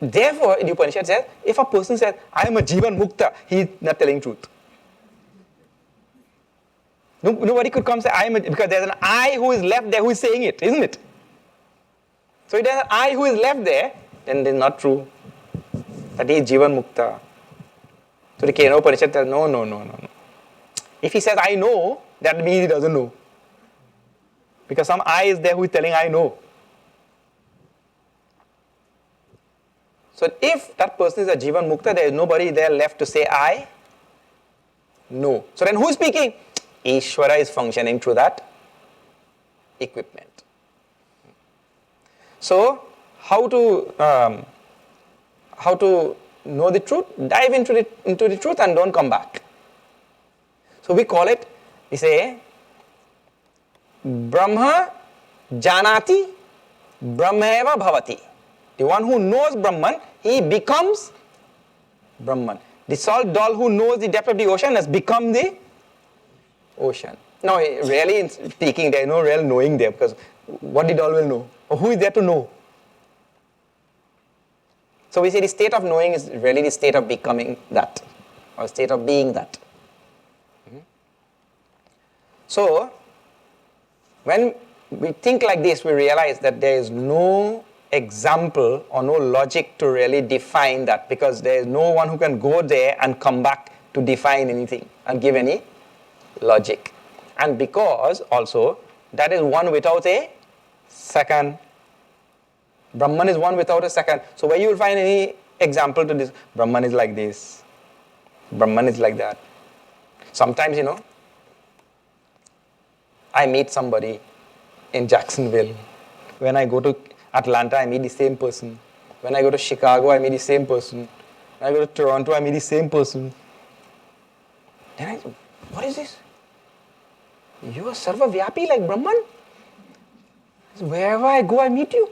Speaker 1: Therefore, the Upanishad says, if a person says, I am a Jivan Mukta, he is not telling truth. Nobody could come and say, I am a, because there is an I who is left there who is saying it, isn't it? So if there is an I who is left there, then it is not true. That is Jivan Mukta. So the Kena Upanishad tells, no. If he says, I know, that means he doesn't know. Because some I is there who is telling, I know. So if that person is a Jivan Mukta, there is nobody there left to say, I know. So then who is speaking? Ishvara is functioning through that equipment. So how to know the truth? Dive into the truth and don't come back. So we call it, we say, Brahma Janati Brahmeva Bhavati. The one who knows Brahman, he becomes Brahman. The salt doll who knows the depth of the ocean has become the ocean. Now, really speaking, there is no real knowing there, because what the doll will know? Or who is there to know? So we say the state of knowing is really the state of becoming that, or state of being that. So, when we think like this, we realize that there is no example or no logic to really define that, because there is no one who can go there and come back to define anything and give any logic. And because also that is one without a second. Brahman is one without a second. So where you will find any example to this, Brahman is like this, Brahman is like that. Sometimes, I meet somebody in Jacksonville. When I go to Atlanta, I meet the same person. When I go to Chicago, I meet the same person. When I go to Toronto, I meet the same person. Then I say, what is this? You are Sarva Vyapi like Brahman? Wherever I go, I meet you.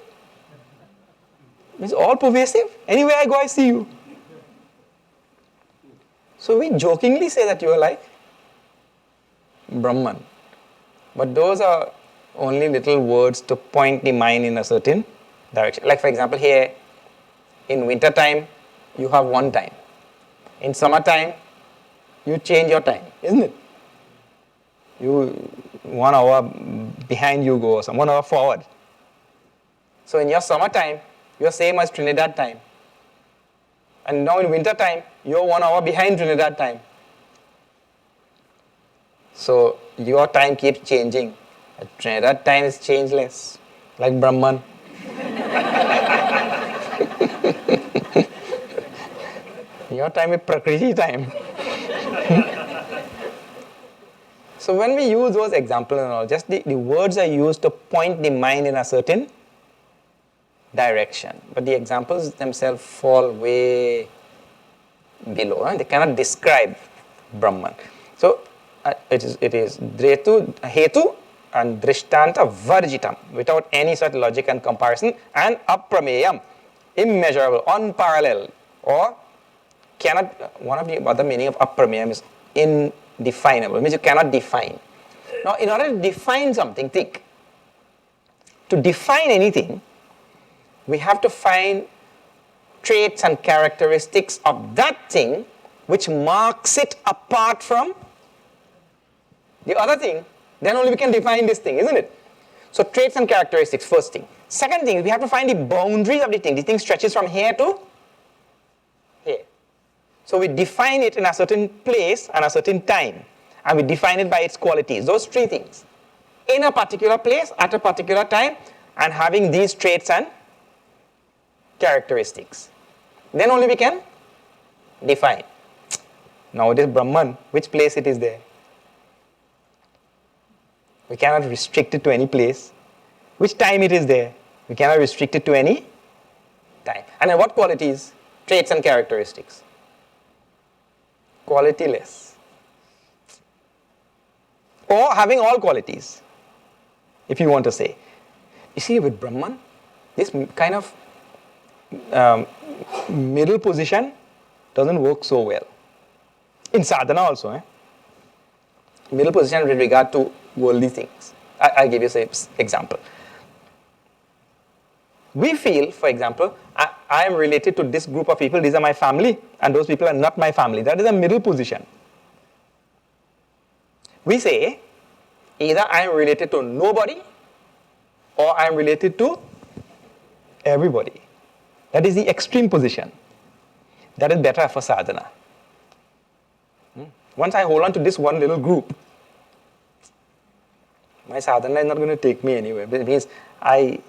Speaker 1: It's all pervasive. Anywhere I go, I see you. So we jokingly say that you are like Brahman. But those are only little words to point the mind in a certain direction. Like for example, here, in winter time, you have one time. In summertime, you change your time, isn't it? You 1 hour behind you go, or 1 hour forward. So in your summertime, you're same as Trinidad time. And now in winter time, you're 1 hour behind Trinidad time. So your time keeps changing. Trinidad time is changeless, like Brahman. Your time is Prakriti time. So when we use those examples and all, just the words are used to point the mind in a certain direction. But the examples themselves fall way below. They cannot describe Brahman. So it is Dretu, Hetu and Drishtanta Varjitam, without any such logic and comparison, and Aprameyam, immeasurable, unparalleled, or cannot, one of the other meaning of aprameyam is indefinable. It means you cannot define. Now, in order to define something, think. To define anything, we have to find traits and characteristics of that thing which marks it apart from the other thing. Then only we can define this thing, isn't it? So traits and characteristics, first thing. Second thing, we have to find the boundaries of the thing. The thing stretches from here to here. So we define it in a certain place and a certain time. And we define it by its qualities. Those three things. In a particular place, at a particular time, and having these traits and characteristics. Then only we can define. Now it is Brahman. Which place it is there? We cannot restrict it to any place. Which time it is there? We cannot restrict it to any time. And then what qualities? Traits and characteristics. Qualityless. Or having all qualities, if you want to say. You see, with Brahman, this kind of middle position doesn't work so well. In sadhana also, middle position with regard to worldly things. I'll give you an example. We feel, for example, I am related to this group of people, these are my family, and those people are not my family. That is a middle position. We say, either I am related to nobody, or I am related to everybody. That is the extreme position. That is better for sadhana. Once I hold on to this one little group, my sadhana is not going to take me anywhere. It means I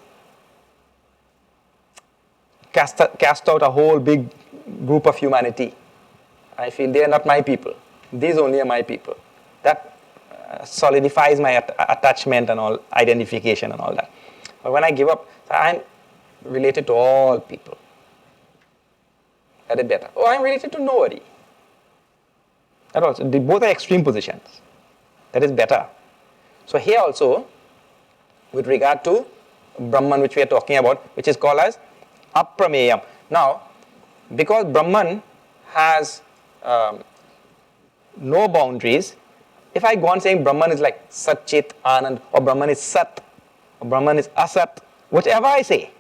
Speaker 1: cast out a whole big group of humanity. I feel they are not my people. These only are my people. That solidifies my attachment and all, identification and all that. But when I give up, I'm related to all people. That is better. Oh, I'm related to nobody. That also, both are extreme positions. That is better. So here also, with regard to Brahman, which we are talking about, which is called as aprameyam. Now, because Brahman has no boundaries, if I go on saying Brahman is like Sat Chit Anand, or Brahman is Sat, or Brahman is Asat, whatever I say,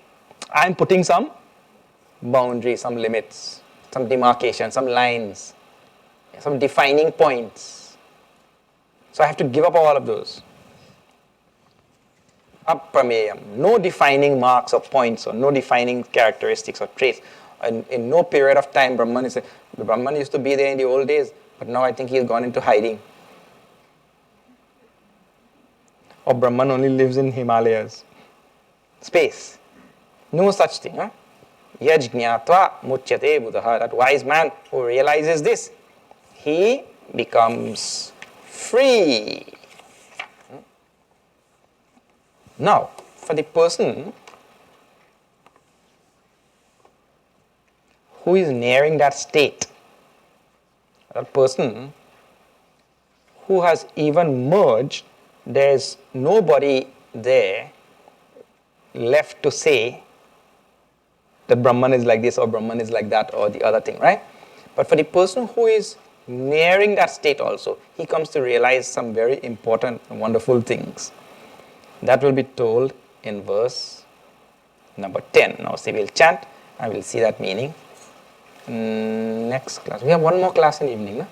Speaker 1: I am putting some boundaries, some limits, some demarcation, some lines, some defining points. So I have to give up all of those. Aprameyam, no defining marks or points, or no defining characteristics or traits. In no period of time, Brahman used to be there in the old days, but now I think he has gone into hiding. Or Brahman only lives in Himalayas. Space. No such thing. Yajñātva muchyate buddha. That wise man who realizes this, he becomes free. Now, for the person who is nearing that state, that person who has even merged, there is nobody there left to say that Brahman is like this or Brahman is like that or the other thing, right? But for the person who is nearing that state also, he comes to realize some very important and wonderful things. That will be told in verse number 10. Now, see, we'll chant and we'll see that meaning. Next class. We have one more class in the evening, no?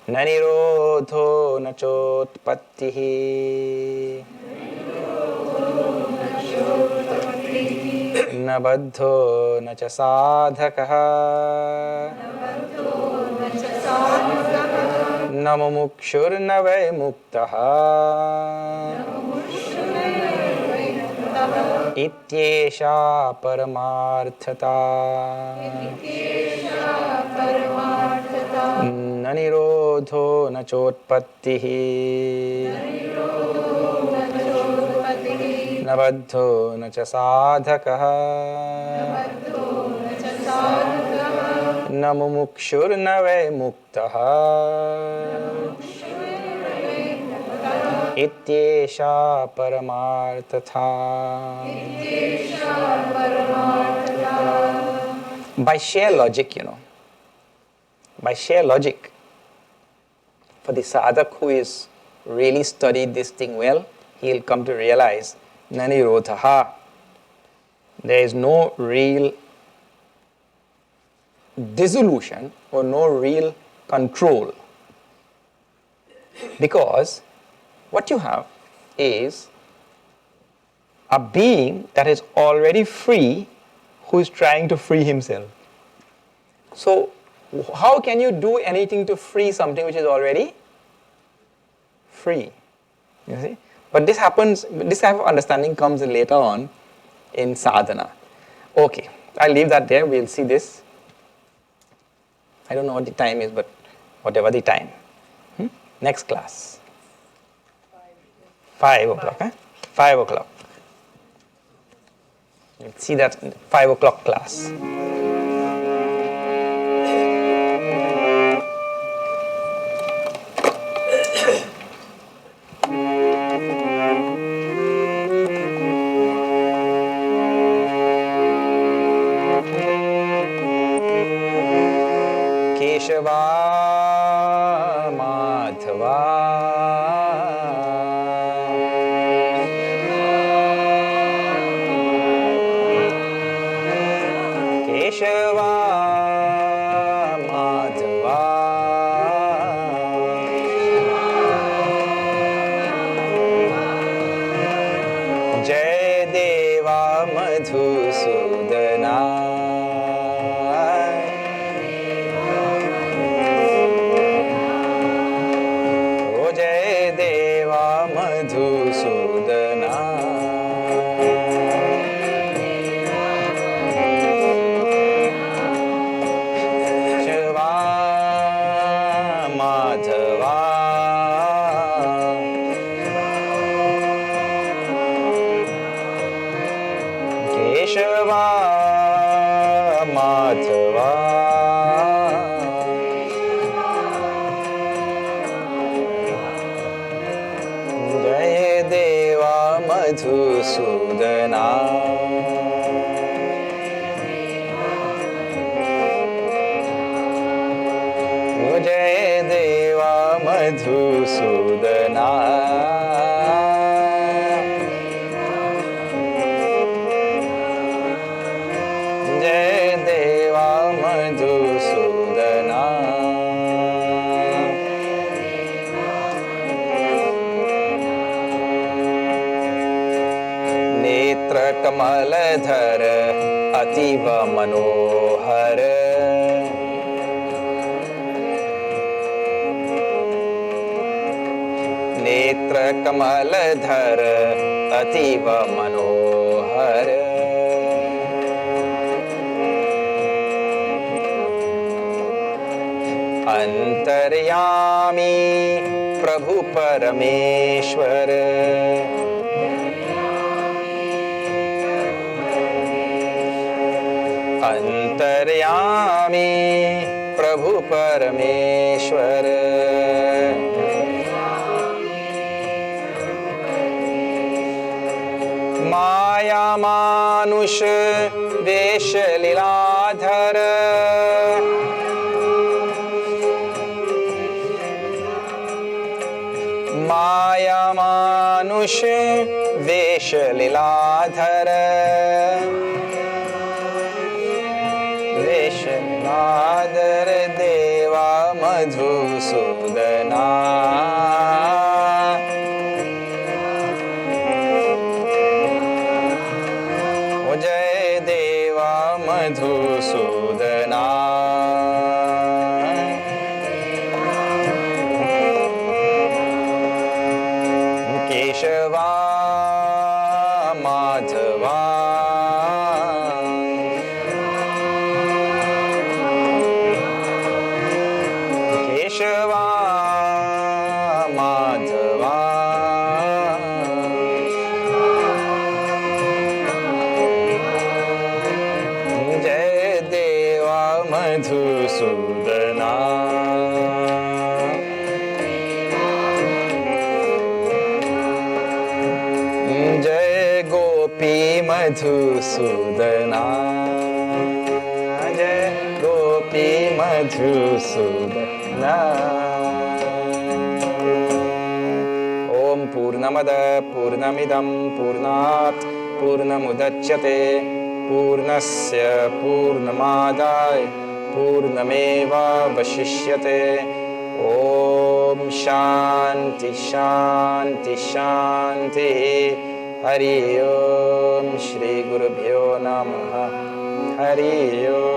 Speaker 1: Na nirodho na chotpattihi na baddho na cha sadhakaha na mumukshur na vai muktaha ityesha paramarthata na nirodho na chotpattihi na baddho na cha sadhakaha na mumukshur na vai muktaha ityesha paramarthatha. by sheer logic, by sheer logic, for the sadhak who is really studied this thing well, he'll come to realize, nanirodhaha, there is no real dissolution or no real control. Because what you have is a being that is already free who is trying to free himself. So, how can you do anything to free something which is already free? You see? But this happens, this type of understanding comes later on in sadhana. Okay, I'll leave that there, we'll see this. I don't know what the time is, but whatever the time. Next class. 5 o'clock, huh? 5 o'clock. You'll see that in 5 o'clock class. Keshava Madhava Keshava Madhava Jai Deva Madhusudana Madhusudana Shiva Madhava Keshava Madhava Madhusudana Jai Deva Madhusudana Jai Deva Madhusudana कमलधर अतीव मनोहर नेत्र कमलधर अतीव मनोहर अंतर्यामी प्रभु परमेश्वर अंतर्यामी प्रभु परमेश्वर माया मानुष वेश लीलाधर माया मानुष वेश लीलाधर वेशनादर देवा मधुसूदना जय देवा मधुसूदना केशवा माधवा केशवा माधवा जय देवा मधुसूदना जय गोपी मधुसूदना जय Happy Madhusudana. Om Purnamada Purnamidam Purnat Purnamudachyate Purnasya Purnamadai Purnameva Vashishyate. Om Shanti Shanti Shanti. Hari Om Shri Gurubhyo Namaha. Hari Om.